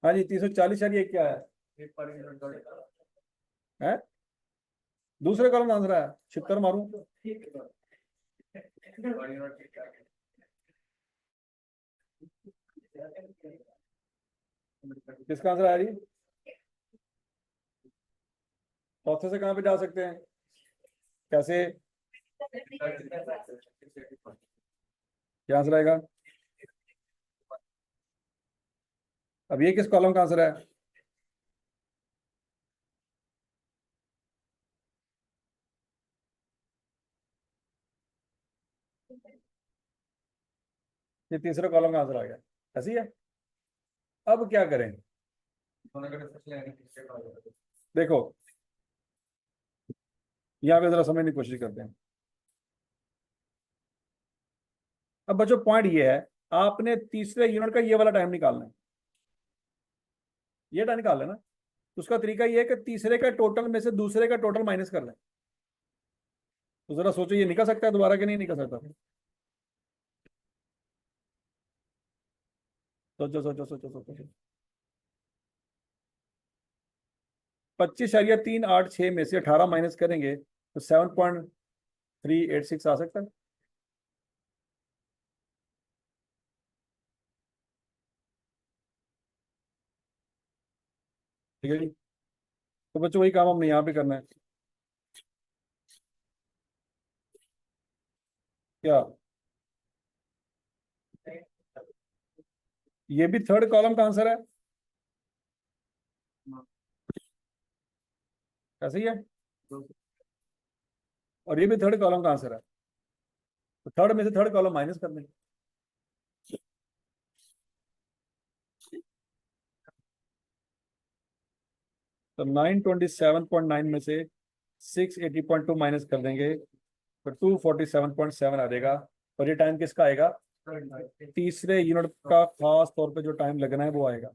हाँ जी 340 यानी एक क्या है दूसरे कॉलम आंसर है, 76 मारूं, किसका आंसर आया जी, चौथे से कहाँ पे जा सकते हैं, कैसे, क्या आंसर आएगा? अब ये किस कॉलम का आंसर है? ये तीसरे कॉलम का आंसर आ गया, ऐसी है। अब क्या करें, देखो यहाँ पे जरा समझने की कोशिश करते हैं। अब बच्चों पॉइंट ये है, आपने तीसरे यूनिट का ये वाला टाइम निकालना है, ये टाइम निकाल लेना। उसका तरीका ये है कि तीसरे का टोटल में से दूसरे का टोटल माइनस कर लें। तो जरा सोचो ये निकल सकता है दोबारा कि नहीं निकल सकता? सोचो सोचो सोचो सोचो। 25,386 में से 18 माइनस करेंगे तो 7.386 आ सकता है। ठीक है जी। तो बच्चों वही काम हमने यहाँ पे करना है। क्या ये भी थर्ड कॉलम का आंसर है? ऐसे ही है। और ये भी थर्ड कॉलम का आंसर है, तो थर्ड में से थर्ड कॉलम माइनस कर देंगे। तो 927.9 में से 680.2 माइनस कर देंगे तो 247.7 आ जाएगा। और ये टाइम किसका आएगा? तीसरे यूनिट का खास तौर पे जो टाइम लगना है वो आएगा।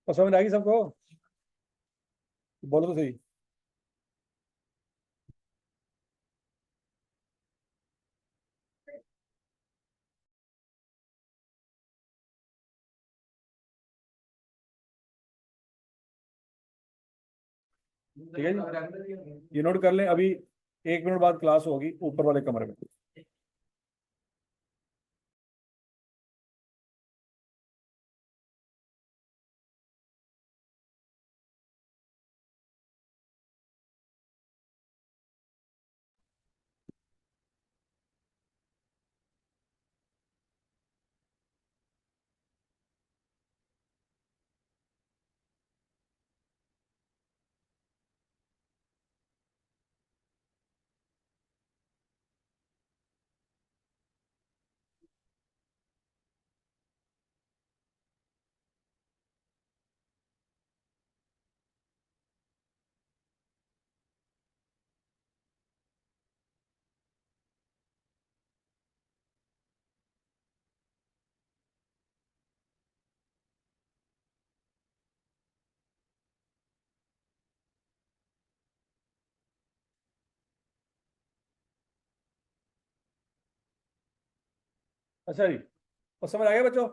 और समझ आएगी सबको? बोलो तो सही। ठीक है जी, ये नोट कर लें। अभी 1 मिनट बाद क्लास होगी ऊपर वाले कमरे में। अच्छा जी, और समझ आ गया बच्चों?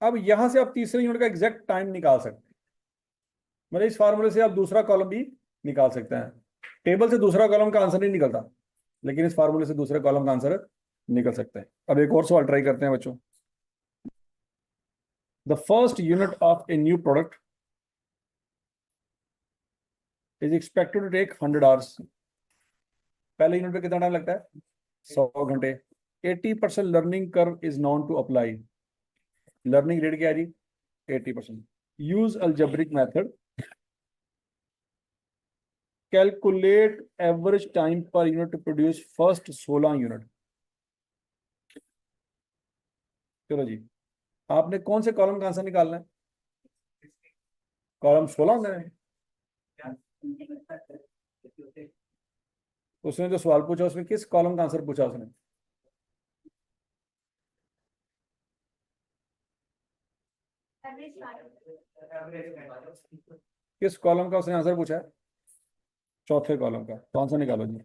अब यहां से आप तीसरे यूनिट का एग्जैक्ट टाइम निकाल सकते हैं। मतलब इस फार्मूले से आप दूसरा कॉलम भी निकाल सकते हैं। टेबल से दूसरा कॉलम का आंसर नहीं निकलता, लेकिन इस फार्मूले से दूसरे कॉलम का आंसर निकल सकते हैं। अब एक और सवाल ट्राई करते हैं बच्चों। The first unit of a new product is expected to take 100 hours. पहले यूनिट पे कितना टाइम लगता है? 100 घंटे। 80% learning curve is known to apply. Learning rate क्या है जी? 80%। Use algebraic method, calculate average time per unit to produce first 16 unit. चलो जी, आपने कौन से कॉलम का आंसर निकालना है? कॉलम 16 होना है। उसने जो सवाल पूछा उसमें किस कॉलम का आंसर पूछा उसने? किस कॉलम का उसने आंसर पूछा है? चौथे कॉलम का। तो आंसर निकालो जी।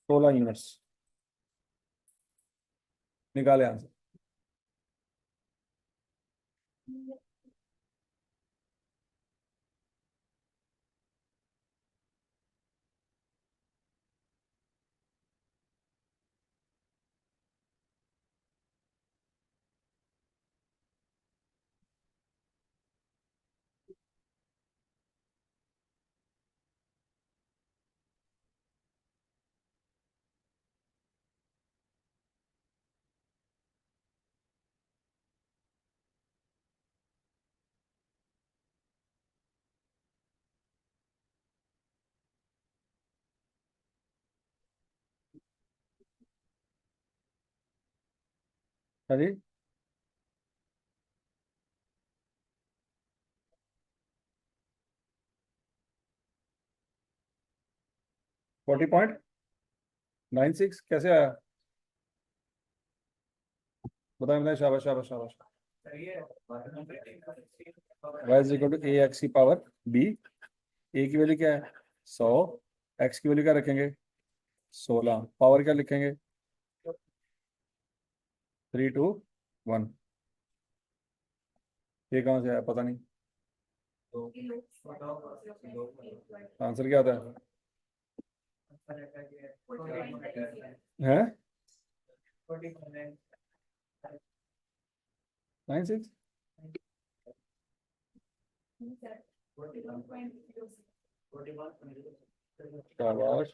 16 यूनिट्स निकाले आंसर। हाँ जी, 40.96 कैसे आया? बताएं बताएं, शाबाश शाबाश शाबाश। सही है। y is equal to a x की पावर b। ए की वैल्यू क्या है? 100। एक्स की वैल्यू क्या रखेंगे? 16। पावर क्या लिखेंगे? 3 2 1। ये कहाँ से आया पता नहीं। आंसर क्या आता है? 96। शाबाश।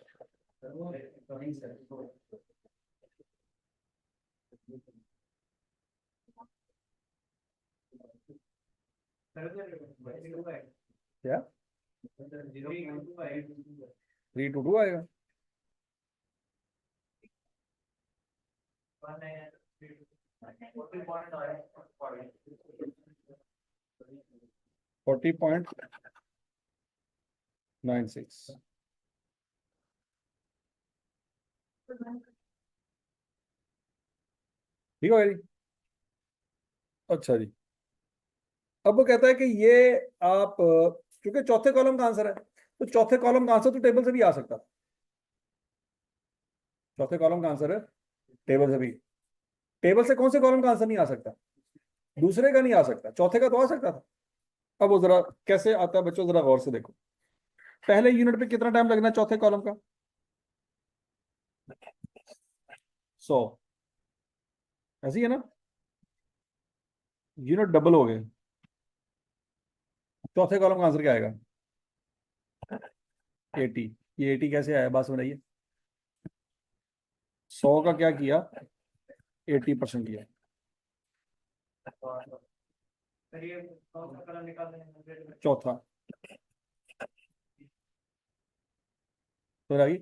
क्या 3 2 2 आएगा? 40.96। ठीक है भाई। अच्छा जी, अब वो कहता है कि ये आप क्योंकि चौथे कॉलम का आंसर है, तो चौथे कॉलम का आंसर तो टेबल से भी आ सकता। चौथे कॉलम का आंसर है टेबल से भी। टेबल से कौन से कॉलम का आंसर नहीं आ सकता? दूसरे का नहीं आ सकता, चौथे का तो आ सकता था। अब वो जरा कैसे आता है बच्चों, जरा गौर से देखो। पहले यूनिट पे कितना टाइम लगना है चौथे कॉलम का? 100। ऐसी है ना? यूनिट डबल हो गए। चौथे कॉलम का आंसर क्या आएगा? 80। ये 80 कैसे आया बात समझाइए। 100 का क्या किया? 80% किया। चौथा तो रही।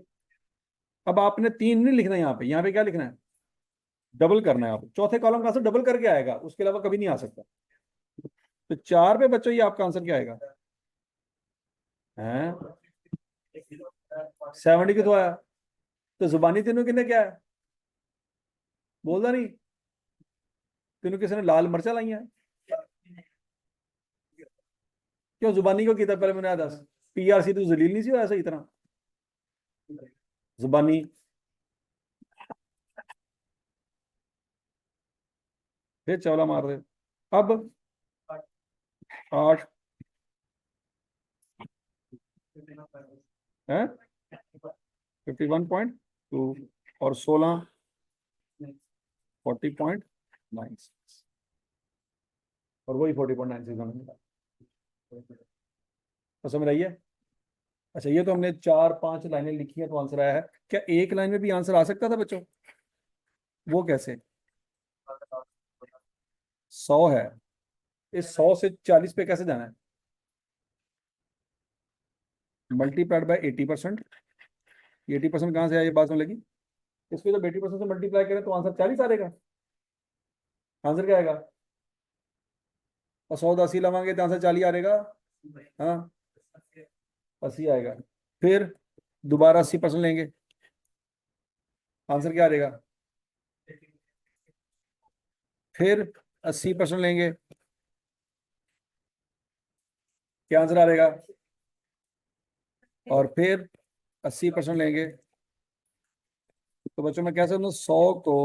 अब आपने 3 नहीं लिखना, यहाँ पे क्या लिखना है? डबल करना है। आप चौथे कॉलम का आंसर डबल करके आएगा, उसके अलावा कभी नहीं आ सकता। तो 4 पे बच्चों ये आपका आंसर क्या आएगा? हैं? 70 की तो आया। तो जुबानी तीनों कितने क्या है? बोलता नहीं। तीनों किसी ने लाल मरचा लाई है? क्यों जुबानी को किया पहले? मैंने याद 10 PRC तो जलील नहीं सी ऐसा इतना। जुबानी फिर चौला मार दे। अब 8 है 51.2 और 16 40.96 और वही 40.96 हमें मिला। तो समझ रही है? अच्छा, ये तो हमने 4 5 लाइनें लिखी है तो आंसर आया है। क्या एक लाइन में भी आंसर आ सकता था बच्चों? वो कैसे? 100 है, इस 100 से 40 पे कैसे जाना है? Multiplied by 80%। 80% कहाँ से आया ये बात समझ लगी। इसको जब 80% से मल्टीप्लाई करें तो आंसर 40 आ जाएगा। आंसर क्या आएगा? और 100 80 लवाएंगे तो आंसर 40 आ जाएगा। हाँ, 80 आएगा। फिर दोबारा 80% लेंगे, आंसर क्या आ जाएगा? फिर 80% लेंगे, क्या आंसर आ जाएगा? और फिर 80% लेंगे, तो बच्चों मैं कह सकता हूँ 100 को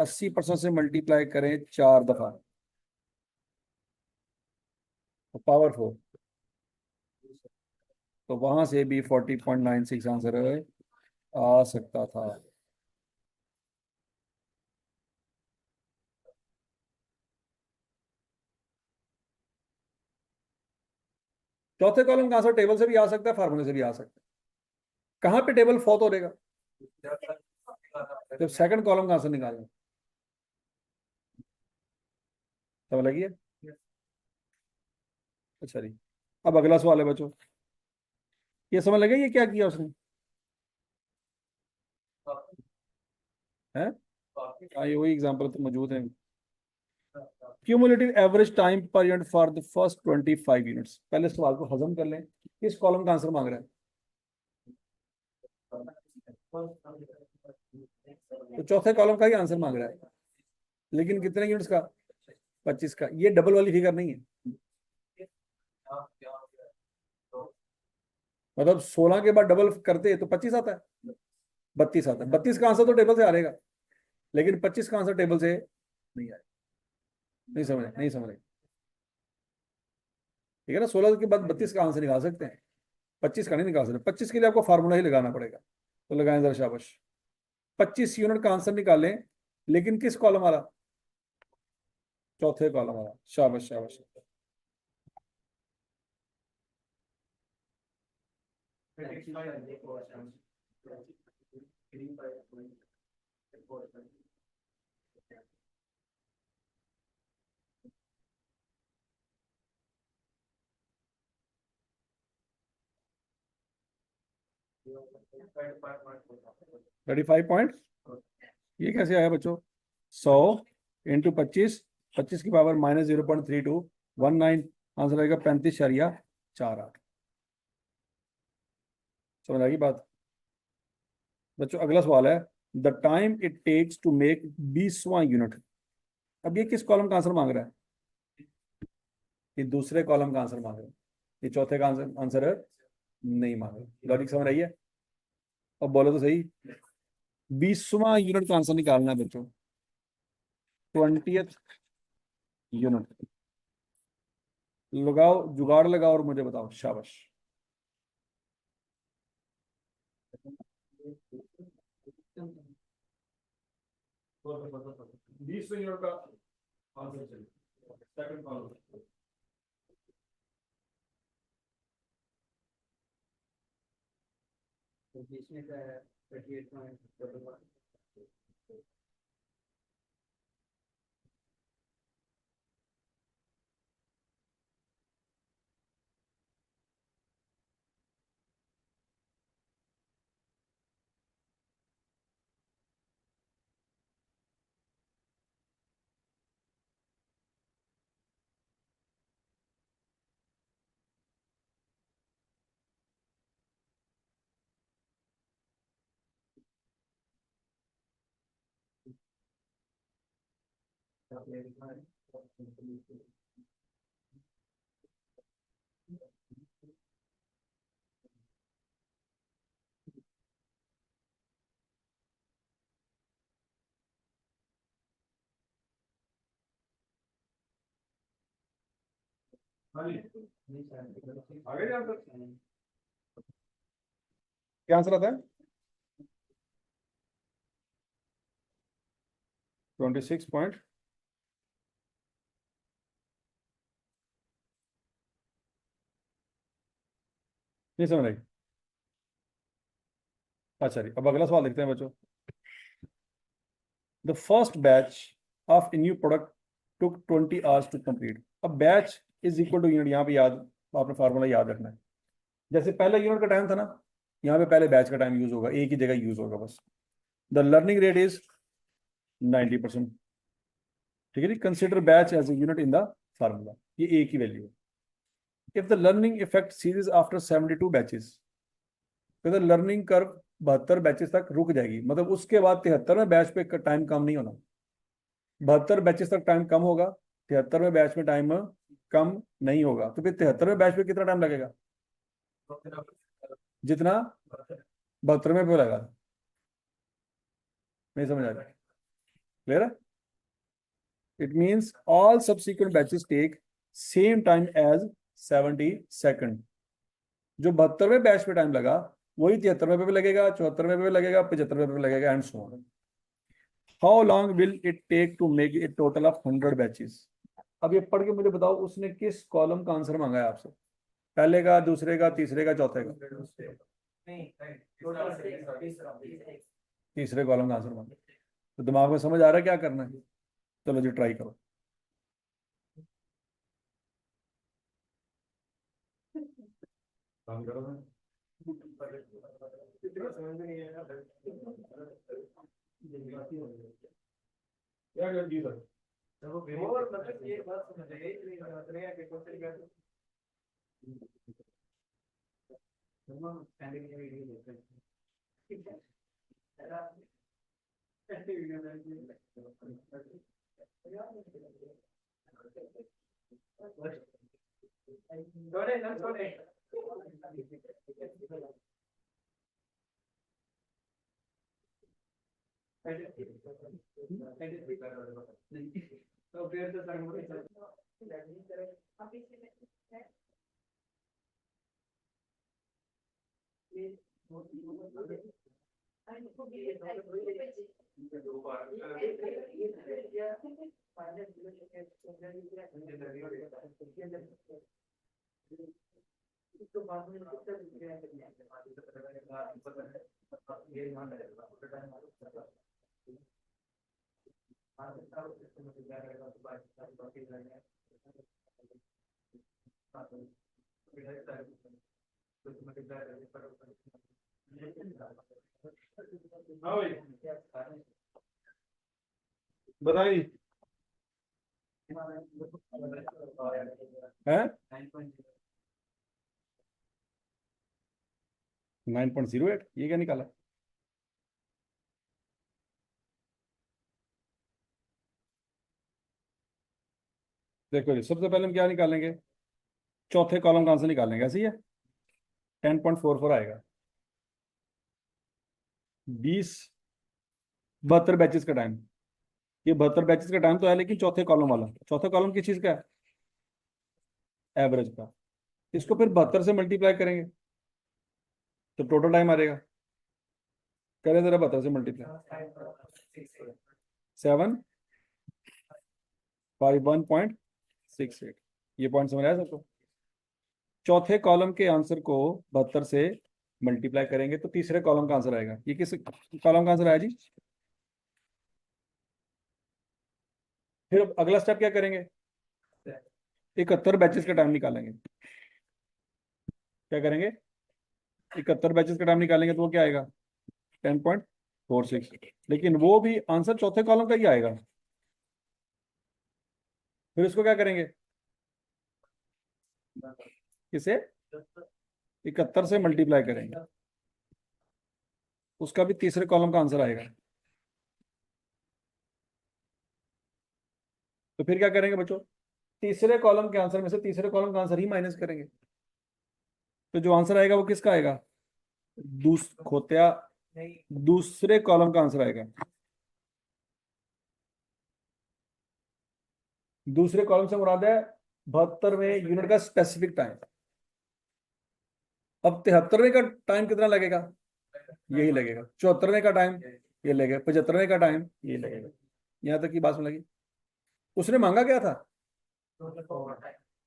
80% से मल्टीप्लाई करें 4 दफा, तो पावर 4, तो वहां से भी 40.96 आंसर आ सकता था। चौथे कॉलम का आंसर टेबल से भी आ सकता है, फार्मूले से भी आ सकता है। कहाँ पे टेबल फॉत हो रहेगा? जब सेकंड कॉलम का आंसर निकालना। समझ लगी है? अच्छा जी, अब अगला सवाल है बच्चों, ये समझ लगे ये क्या किया उसने है? हाँ, ये वही एग्जांपल तो मौजूद है। Cumulative average time per unit for the first 25 units. पहले सवाल को हजम कर लें, किस कॉलम का आंसर मांग रहा है? तो चौथे कॉलम का ही आंसर मांग रहा है, लेकिन कितने यूनिट्स का? 25 का। ये डबल वाली फिगर नहीं है, मतलब 16 के बाद डबल करते तो 25 आता है, 32 आता है। 32 का आंसर तो टेबल से आ रहेगा, लेकिन 25 का आंसर टेबल से नहीं आएगा। नहीं समझे? नहीं समझे? ठीक है ना? 16 के बाद 32 का आंसर निकाल सकते हैं, 25 का नहीं निकाल सकते। 25 के लिए आपको फार्मूला ही लगाना पड़ेगा, तो लगाएं जरा, शाबाश। 25 यूनिट का आंसर निकालें, लेकिन किस कॉलम वाला? चौथे कॉलम वाला। शाबाश शाबाश। थर्टी फाइव पॉइंट, ये कैसे आया बच्चों? 100 × 25, 25 की पावर -0.3219, आंसर आएगा 35.48। समझ आएगी बात बच्चों? अगला सवाल है, the time it takes to make 20वां यूनिट। अब ये किस कॉलम का आंसर मांग रहा है? ये दूसरे कॉलम का आंसर मांग रहा है, ये चौथे का आंसर आंसर है नहीं मांग रहा। लॉजिक समझ रही है? अब बोलो तो सही, 20वां यूनिट का आंसर निकालना है बच्चों, 20th यूनिट। लगाओ जुगाड़ लगाओ और मुझे बताओ, शाबाश। 20वें यूनिट का आंसर चाहिए, सेकंड कॉलम। तो बीच में का है 38.11। हाँ जी, आगे जा क्या आंसर आता है? 26 पॉइंट, नहीं समझ रही? अच्छा जी, अब अगला सवाल देखते हैं बच्चों। The first batch of a new product took 20 hours to complete. अब batch is equal to unit, यहाँ पे याद, आपने फार्मूला याद रखना है। जैसे पहले यूनिट का टाइम था ना, यहाँ पे पहले बैच का टाइम यूज होगा, एक ही जगह यूज होगा बस। The learning rate is 90%। ठीक है जी, consider batch as a unit in the formula, ये एक ही वैल्यू है। इफ द लर्निंग इफेक्ट सीरीज आफ्टर 72 बैचेस, तो द लर्निंग कर्व 72 बैचेस तक रुक जाएगी, मतलब उसके बाद 73वें बैच पे टाइम कम नहीं होना। 72 बैचेस तक टाइम कम होगा, 73वें बैच में टाइम कम नहीं होगा। तो फिर 73वें बैच में कितना टाइम लगेगा? जितना 72वें पे लगा। नहीं समझ आ रहा? क्लियर है? It means all subsequent batches take same time as 70 second. जो 72वें बैच पे टाइम लगा वही 73वें पे भी लगेगा, 74वें पे भी लगेगा, 75वें पे भी लगेगा, and so on. How long will it take to make a total of 100 batches? अब ये पढ़ के मुझे बताओ उसने किस कॉलम का आंसर मांगा है आपसे, पहले का, दूसरे का, तीसरे का, चौथे का? तीसरे कॉलम का आंसर मांगा। तो दिमाग में समझ आ रहा है क्या करना है? चलो जी ट्राई करो। काम करो ना। क्या कर दी सर? और मतलब ये बात समझ रहे हैं कि समझ रहे हैं कि क्वेश्चन का स्टैंडिंग में वीडियो देखते हैं। ठीक है, ऐसे वीडियो छोड़े ना छोड़े। तो फिर तो हाँ भाई बताइए। है 9.08, ये क्या निकाला? देखो जी, सबसे पहले हम क्या निकालेंगे? चौथे कॉलम का आंसर निकालेंगे, ऐसे ही है। 10.44 आएगा। 20 72 बैचेस का टाइम। ये 72 बैचेस का टाइम तो है, लेकिन चौथे कॉलम वाला, चौथा कॉलम किस चीज का है? एवरेज का। इसको फिर 72 से मल्टीप्लाई करेंगे तो टोटल टाइम आ जाएगा। करें जरा 72 से मल्टीप्लाई। 751.68। ये पॉइंट समझ आया सबको? चौथे कॉलम के आंसर को 72 से मल्टीप्लाई करेंगे तो तीसरे कॉलम का आंसर आएगा। ये किस कॉलम का आंसर आया जी? फिर अब अगला स्टेप क्या करेंगे? 71 बैचेस का टाइम निकालेंगे। क्या करेंगे? 71 बैचेस का टाइम निकालेंगे तो वो क्या आएगा? 10.46। लेकिन वो भी आंसर चौथे कॉलम का ही आएगा। फिर उसको क्या करेंगे? किसे? 71 से मल्टीप्लाई करेंगे, उसका भी तीसरे कॉलम का आंसर आएगा। तो फिर क्या करेंगे बच्चों? तीसरे कॉलम के आंसर में से तीसरे कॉलम का आंसर ही माइनस करेंगे। तो जो आंसर आएगा वो किसका आएगा? खोतिया दूसरे कॉलम का आंसर आएगा। दूसरे कॉलम से मुराद है 72वें यूनिट का स्पेसिफिक टाइम। अब 73वें का टाइम कितना लगेगा? यही लगेगा। 74वें का टाइम ये लगेगा। 75वें का टाइम ये लगेगा। यहां तक की बात में लगी। उसने मांगा क्या था?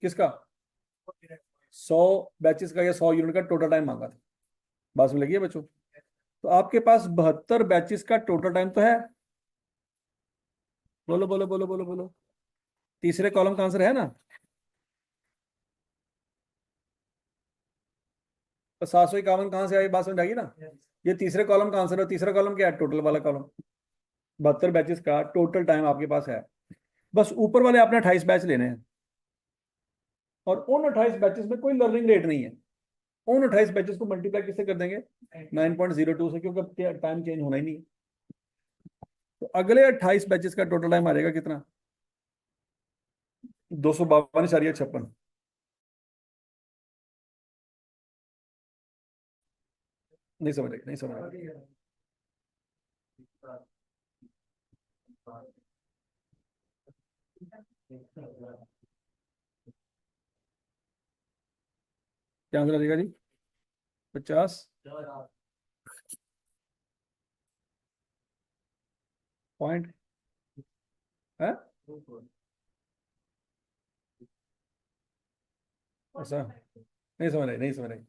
किसका? 100 बैचेस का या 100 यूनिट का टोटल टाइम मांगा था। बात में लगी है बच्चों? तो आपके पास 72 बैचेस का टोटल टाइम तो है। बोलो बोलो बोलो बोलो बोलो। तीसरे कॉलम का आंसर है ना? तो 751 कहाँ से आई? बात समझ आएगी ना? ये तीसरे कॉलम का आंसर है। तीसरा कॉलम क्या है? टोटल वाला कॉलम। 72 बैचेस का टोटल टाइम आपके पास है। बस ऊपर वाले आपने 28 बैच लेने हैं, और उन 28 बैचेस में कोई लर्निंग रेट नहीं है। उन 28 बैचेस को मल्टीप्लाई किससे कर देंगे? 9.02 से, क्योंकि टाइम चेंज होना ही नहीं है। तो अगले 28 बैचेस का टोटल टाइम आ जाएगा कितना? 252.56। नहीं समझ नहीं समझ क्या आंसर आ जाएगा जी? 50 पॉइंट है। ऐसा नहीं समझ रहे, नहीं समझ रहे।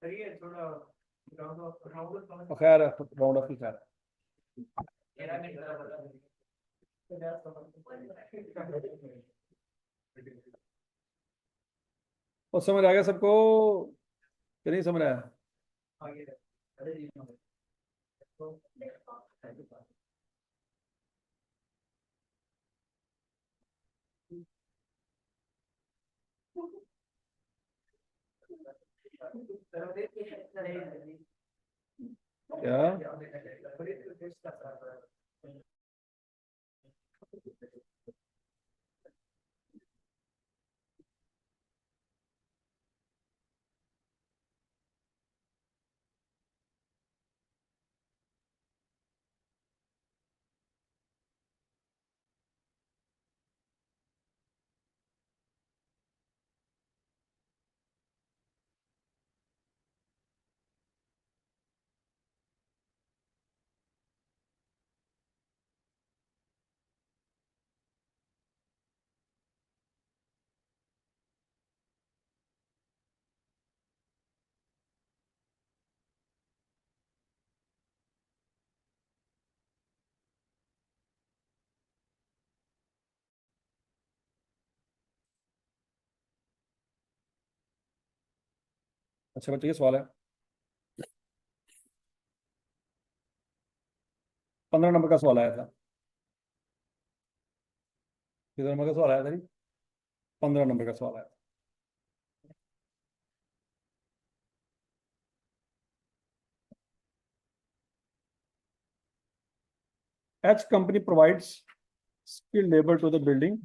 करिए थोड़ा राउंड समझ और खैर राउंड ऑफ की खैर। मेरा नहीं पता और समझ आ गया सबको कि नहीं समझ आया? आगे अरे जी तो क्या? अच्छा बच्चे, ये सवाल है। 15 नंबर का सवाल आया था। कितने नंबर का सवाल आया था जी? 15 नंबर का सवाल आया था। H company provides skilled labor to the building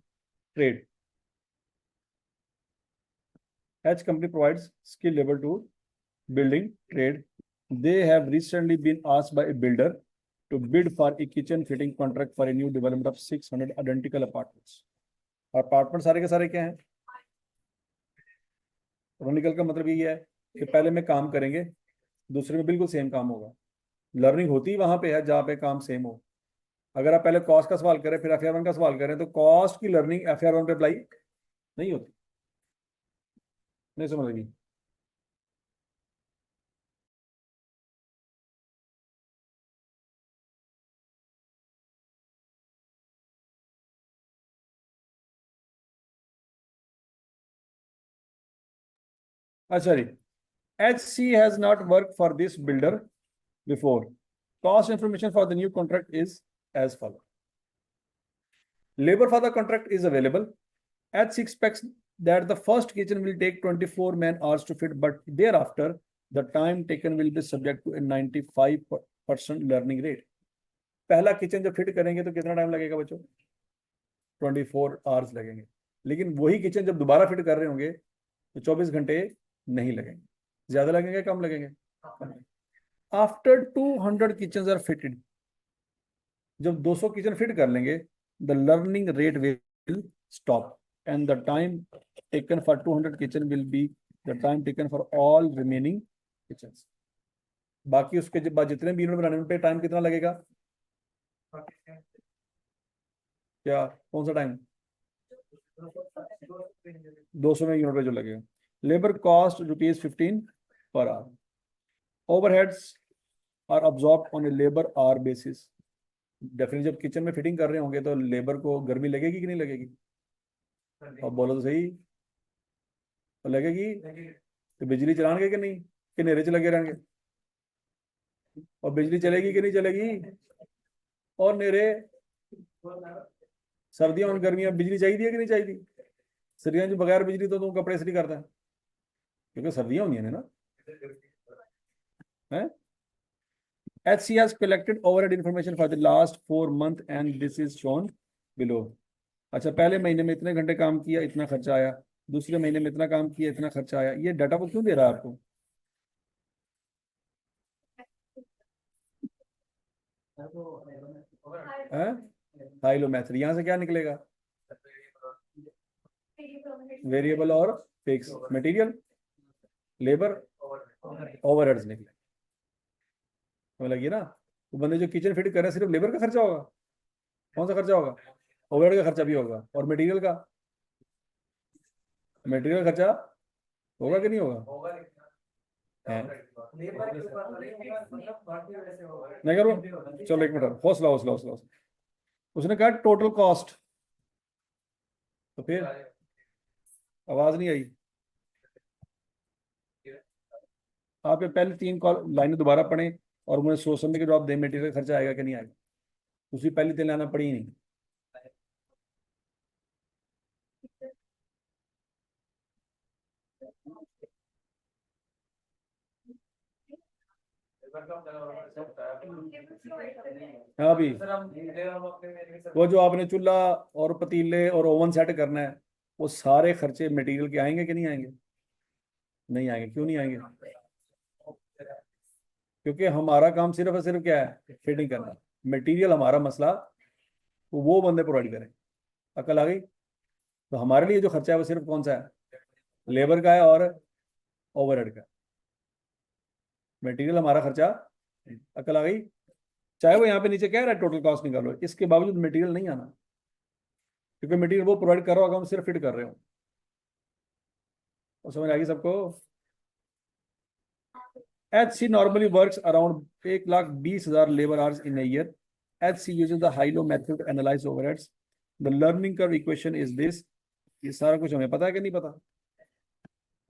trade. H company provides skilled labor to building trade. They have recently been asked by a builder to bid for a kitchen fitting contract for a new development of 600 identical apartments. Apartment सारे के सारे क्या हैं? identical का मतलब ये है कि पहले में काम करेंगे, दूसरे में बिल्कुल सेम काम होगा। लर्निंग होती ही वहां पे है जहाँ पे काम सेम हो। अगर आप पहले कॉस्ट का सवाल करें फिर FR1 का सवाल करें तो कॉस्ट की लर्निंग FR1 पे अप्लाई नहीं होती। नहीं समझ लगी? अच्छा जी, HC has not worked for this builder before. Cost information for the new contract is as follows. Labor for the contract is available. HC expects that the first kitchen will take 24 man hours to fit, but thereafter the time taken will be subject to a 95% learning rate. पहला kitchen जब fit करेंगे तो कितना time लगेगा बच्चों? 24 hours लगेंगे। लेकिन वही किचन जब दोबारा फिट कर रहे होंगे तो 24 घंटे नहीं लगेंगे। ज्यादा लगेंगे कम लगेंगे? आफ्टर 200 किचन आर फिटेड, जब 200 किचन फिट कर लेंगे the learning rate will stop and the time taken for 200 kitchen will be the time taken for all remaining kitchen. बाकी उसके बाद जितने भी यूनिट बनाने पे टाइम कितना लगेगा? क्या कौन सा टाइम? 200 में यूनिट पे जो लगेगा। Labour cost ₹15 per hour. Overheads are absorb on a labour hour basis. Definitely जब किचन में फिटिंग कर रहे होंगे तो लेबर को गर्मी लगेगी कि नहीं लगेगी? अब बोलो तो सही। तो लगेगी। तो बिजली चलाएंगे कि नहीं, कि नेरे च लगे रहेंगे? और बिजली चलेगी कि नहीं चलेगी? और नेरे सर्दियां और गर्मियां बिजली चाहिए कि नहीं चाहिए? सर्दियों में बगैर बिजली तो तुम कपड़े इसलिए करता है क्योंकि सर्दियां होंगी ना। है HC has collected overhead information for the last 4 months and this is shown below. अच्छा, पहले महीने में इतने घंटे काम किया इतना खर्चा आया, दूसरे महीने में इतना काम किया इतना खर्चा आया। ये डाटा वो क्यों दे रहा है आपको? है हाइलोमेथड, यहाँ से क्या निकलेगा? वेरिएबल और फिक्स, मटेरियल, लेबर, ओवरहेड्स निकले। तो लगी ना, तो बंदे जो किचन फिट कर रहे हैं सिर्फ लेबर का खर्चा होगा, कौन सा खर्चा होगा? ओवरहेड का खर्चा भी होगा, और मटेरियल का, मटेरियल खर्चा होगा कि नहीं होगा? है नहीं करो, चलो एक मिनट, हौसला हौसला हौसला हौसला। उसने कहा टोटल कॉस्ट, तो फिर आवाज नहीं आई। आप ये पहले 3 लाइनें दोबारा पढ़ें और मुझे सोच समझ के जवाब दें, मटेरियल खर्चा आएगा कि नहीं आएगा। उसी पहली 3 लाइनें पढ़ी ही नहीं। हाँ भी, वो जो आपने चूल्हा और पतीले और ओवन सेट करना है, वो सारे खर्चे मटेरियल के आएंगे कि नहीं आएंगे? नहीं आएंगे। क्यों नहीं आएंगे? क्योंकि हमारा काम सिर्फ और सिर्फ क्या है? फिटिंग करना। मटेरियल हमारा मसला वो बंदे प्रोवाइड करें। अकल आ गई? तो हमारे लिए जो खर्चा है वो सिर्फ कौन सा है? लेबर का है और ओवरहेड का। मटेरियल हमारा खर्चा। अकल आ गई? चाहे वो यहाँ पे नीचे कह रहा है टोटल कॉस्ट निकालो, इसके बावजूद मटेरियल नहीं आना, क्योंकि मटेरियल वो प्रोवाइड कर रहा होगा, हम सिर्फ फिट कर रहे हो। और समझ आ गई सबको? HC normally works around 1,20,000 labor hours in a year. HC uses the HILO method to analyze overheads. The learning curve equation is this. ये सारा कुछ हमें पता है कि नहीं पता?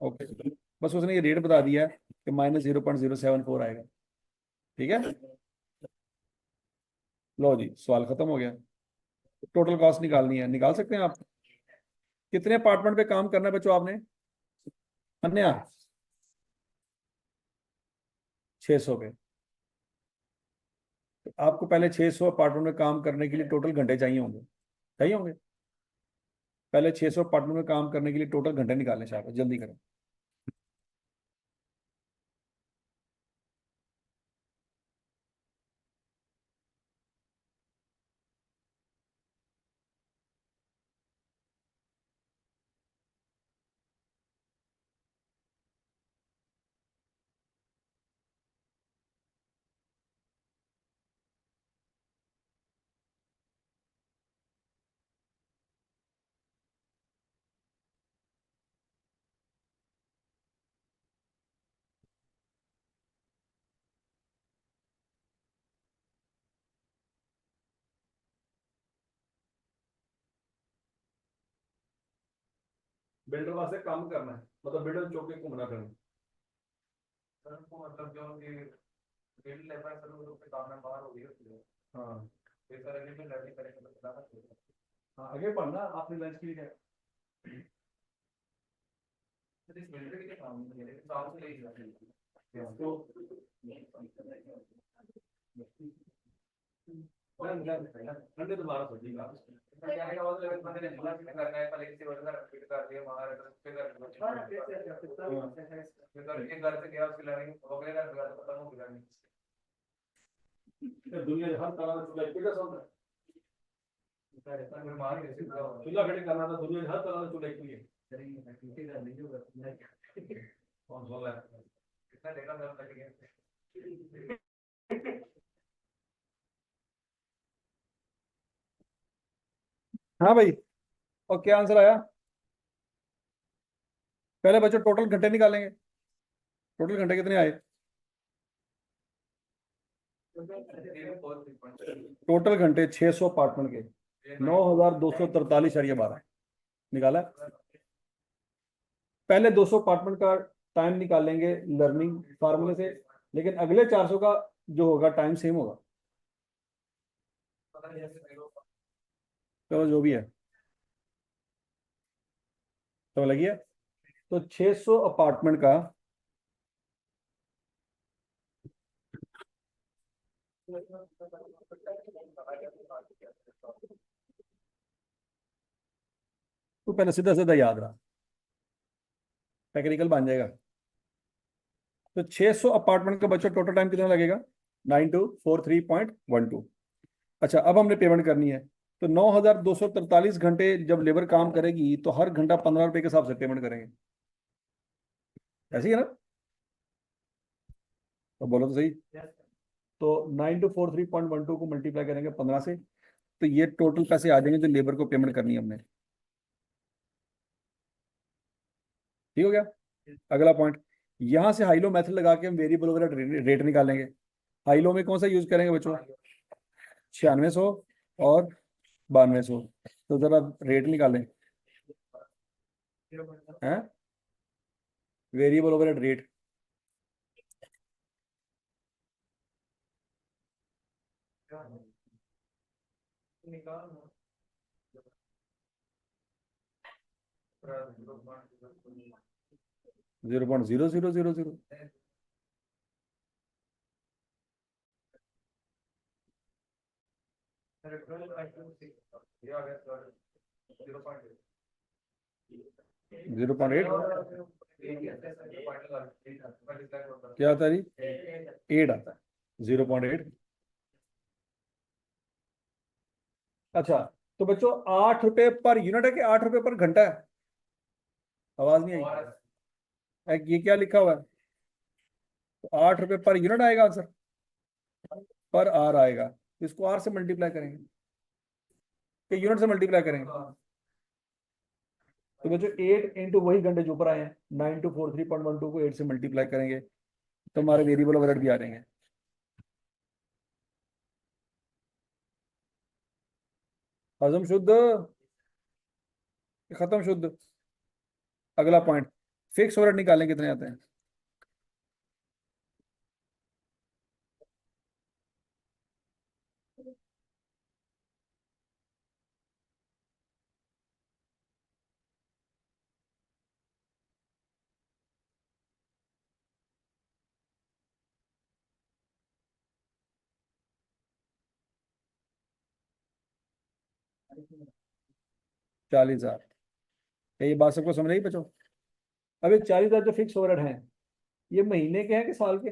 ओके, बस उसने ये रेट बता दिया है कि -0.074 आएगा। ठीक है, लो जी, सवाल खत्म हो गया। टोटल कॉस्ट निकालनी है, निकाल सकते हैं आप। कितने अपार्टमेंट पे काम करना है बच्चों आपने? अन्य 600 पे। तो आपको पहले 600 अपार्टमेंट में काम करने के लिए टोटल घंटे चाहिए होंगे, चाहिए होंगे। पहले 600 अपार्टमेंट में काम करने के लिए टोटल घंटे निकालने, शाबाश जल्दी करें। बिल्डर वास्ते काम करना है, मतलब बिल्डर चौक के घूमना फिरना। मतलब जो बिल्ड लेबर पे काम में बाहर हो गई। हाँ, ये सारे भी लर्निंग करेंगे तो पता चलेगा। हाँ, आगे पढ़ना आपने लंच के लिए। इस बिल्डर के काम में काम से ले जाते हैं तो ठंडे दोबारा सोचिएगा। क्या है और लेवल बंदे ने बोला कि करना है, पहले किसी और का फिट कर दिया हमारे पे कर फिर घर से गया उसकी लर्निंग हो गया, घर तो खत्म हो गया। दुनिया हर तरह से चूल्हा होता है, मार के चूल्हा फिट करना था, दुनिया हर तरह से चूल्हा के लिए कौन बोल रहा है? कितना देखा लग गया। हाँ भाई, और क्या आंसर आया? पहले बच्चों टोटल घंटे निकालेंगे। टोटल घंटे कितने आए? टोटल घंटे 600 अपार्टमेंट के 9,243.12 निकाला। पहले 200 अपार्टमेंट का टाइम निकालेंगे लर्निंग फार्मूले से, लेकिन अगले 400 का जो होगा टाइम सेम होगा, तो जो भी है तो लगी है। तो 600 अपार्टमेंट का तो पहले सीधा सीधा याद रहा, टेक्निकल बन जाएगा। तो 600 अपार्टमेंट का बच्चों टोटल टाइम कितना लगेगा? 9243.12। अच्छा, अब हमने पेमेंट करनी है। तो 9,243 घंटे जब लेबर काम करेगी तो हर घंटा 15 रुपए के हिसाब से पेमेंट करेंगे। ऐसे ही है ना? तो बोलो तो सही। तो 9243.12 को मल्टीप्लाई करेंगे 15 से, तो ये टोटल पैसे आ जाएंगे जो लेबर को पेमेंट करनी है हमने। ठीक हो गया। अगला पॉइंट, यहां से हाइलो मेथड लगा के हम वेरिएबल वगैरह रेट निकालेंगे। हाइलो में कौन सा यूज करेंगे बच्चों? 9600 और 9200। तो जरा रेट निकालें। हैं? वेरिएबल वगैरह रेट। निकाल 0.0000। जीरो पॉइंट एट क्या आता है जी? 8 आता है। 0.8। अच्छा, तो बच्चों 8 रुपए पर यूनिट है कि 8 रुपए पर घंटा है? आवाज नहीं आई। ये क्या लिखा हुआ है? तो 8 रुपए पर यूनिट आएगा आंसर, पर आर आएगा। तो इसको आर से मल्टीप्लाई करेंगे कि यूनिट से मल्टीप्लाई करेंगे? तो बच्चों 8 इंटू वही घंटे जो ऊपर आए हैं, 9243.12 को 8 से मल्टीप्लाई करेंगे तो हमारे वेरिएबल वगैरह भी आ जाएंगे। हजम शुद्ध, खत्म शुद्ध। अगला पॉइंट, फिक्स ओवरहेड निकालें कितने आते हैं? चालीस हजार। क्या ये बात सबको समझ आई बच्चों? अब ये 40,000 जो फिक्स ओवरहेड हैं, ये महीने के हैं कि साल के?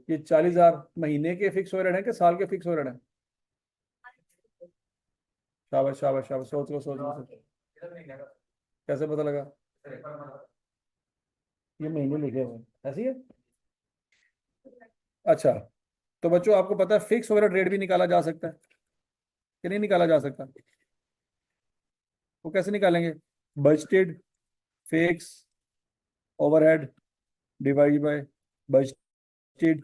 ये 40,000 महीने के फिक्स ओवरहेड हैं कि साल के फिक्स ओवरहेड हैं? शाबाश शाबाश शाबाश, सोच लो सोच लो सोच लो। कैसे पता लगा? ये महीने लिखे हुए हैं, ऐसी है। अच्छा, तो बच्चों आपको पता है फिक्स ओवरहेड रेट भी निकाला जा सकता है कि नहीं निकाला जा सकता? वो कैसे निकालेंगे? Budgeted fix overhead divide by budgeted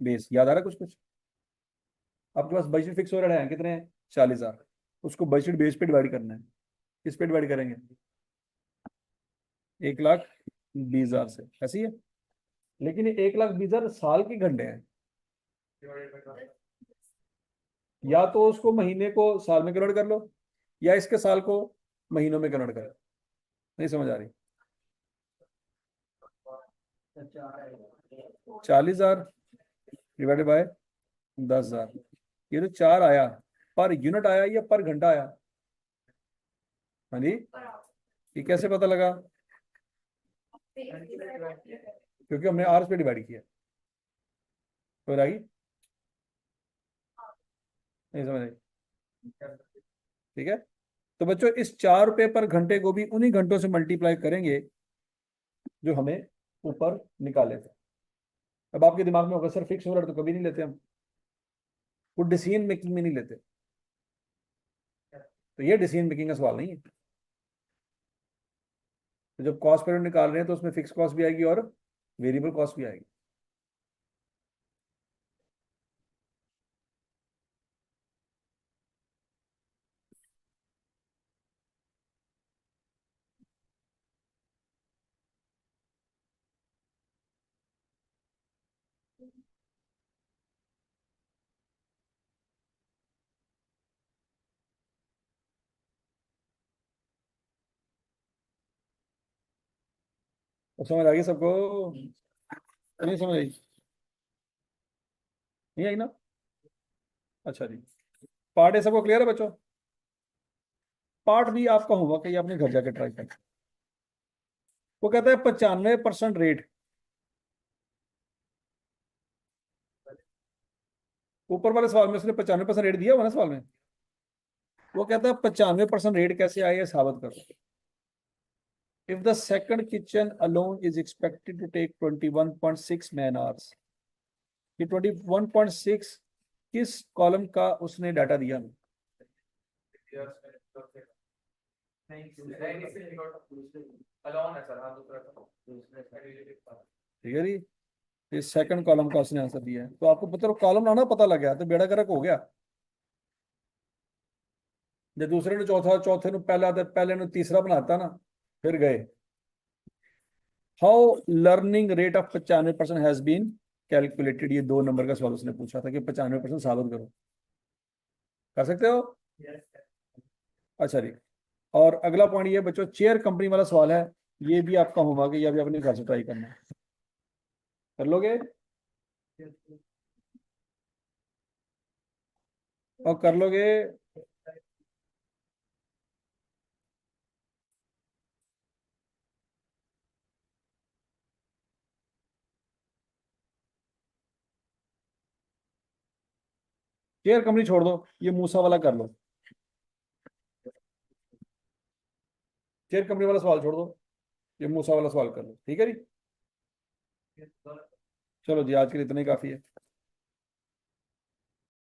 base. याद आ रहा है कुछ कुछ? आपके पास बजटेड फिक्स ओवरहेड है कितने हैं? 40,000। उसको बजटेड बेस पे डिवाइड करना है। किस पे डिवाइड करेंगे? 1,20,000 से, ऐसी है। लेकिन ये 1,20,000 साल के घंटे हैं। या तो उसको महीने को साल में कन्वर्ट कर लो, या इसके साल को महीनों में कन्वर्ट करो। नहीं समझ आ रही? 40,000 डिवाइडेड बाय 10,000। ये तो 4 आया, पर यूनिट आया या पर घंटा आया? हाँ जी, ये कैसे पता लगा? क्योंकि हमने आर पे डिवाइड किया। तो आई? नहीं समझ आई? ठीक है। तो बच्चों इस 4 रुपए पर घंटे को भी उन्हीं घंटों से मल्टीप्लाई करेंगे जो हमें ऊपर निकाले थे। अब आपके दिमाग में होगा सर फिक्स ओवरहेड तो कभी नहीं लेते हम, वो डिसीजन मेकिंग में नहीं लेते। तो ये डिसीजन मेकिंग का सवाल नहीं है। तो जब कॉस्ट पर निकाल रहे हैं तो उसमें फिक्स कॉस्ट भी आएगी और वेरिएबल कॉस्ट भी आएगी। तो समझ आ गई सबको? नहीं समझ आई? नहीं आई ना? अच्छा जी, पार्ट ए सबको क्लियर है बच्चों? पार्ट बी आपका होमवर्क है, ये अपने घर जाके ट्राई करें। वो कहता है 95% रेट ऊपर वाले सवाल में उसने 95% रेट दिया हुआ ना सवाल में। वो कहता है 95% रेट कैसे आए, ये साबित करो। If the second kitchen alone is expected to take 21.6 man hours, ये 21.6 किस कॉलम का उसने डाटा दिया हमें? ठीक है जी, ये सेकंड कॉलम का उसने आंसर दिया है। तो आपको पता कॉलम लाना पता लग गया तो बेड़ा गर्क हो गया। जो दूसरे ने चौथा, चौथे ने पहला, पहले ने तीसरा बनाता ना, फिर गए। How learning rate of 95% has been calculated, ये 2 नंबर का सवाल उसने पूछा था कि 95% साबित करो। कर सकते हो? अच्छा जी। और अगला पॉइंट ये बच्चों, चेयर कंपनी वाला सवाल है, ये भी आपका होमवर्क है, ये भी अपने घर से ट्राई करना है। कर लोगे? और कर लोगे? चेयर कंपनी छोड़ दो, ये मूसा वाला कर लो। चेयर कंपनी वाला सवाल छोड़ दो, ये मूसा वाला सवाल कर लो। ठीक है जी, चलो जी, आज के लिए इतना ही काफी है।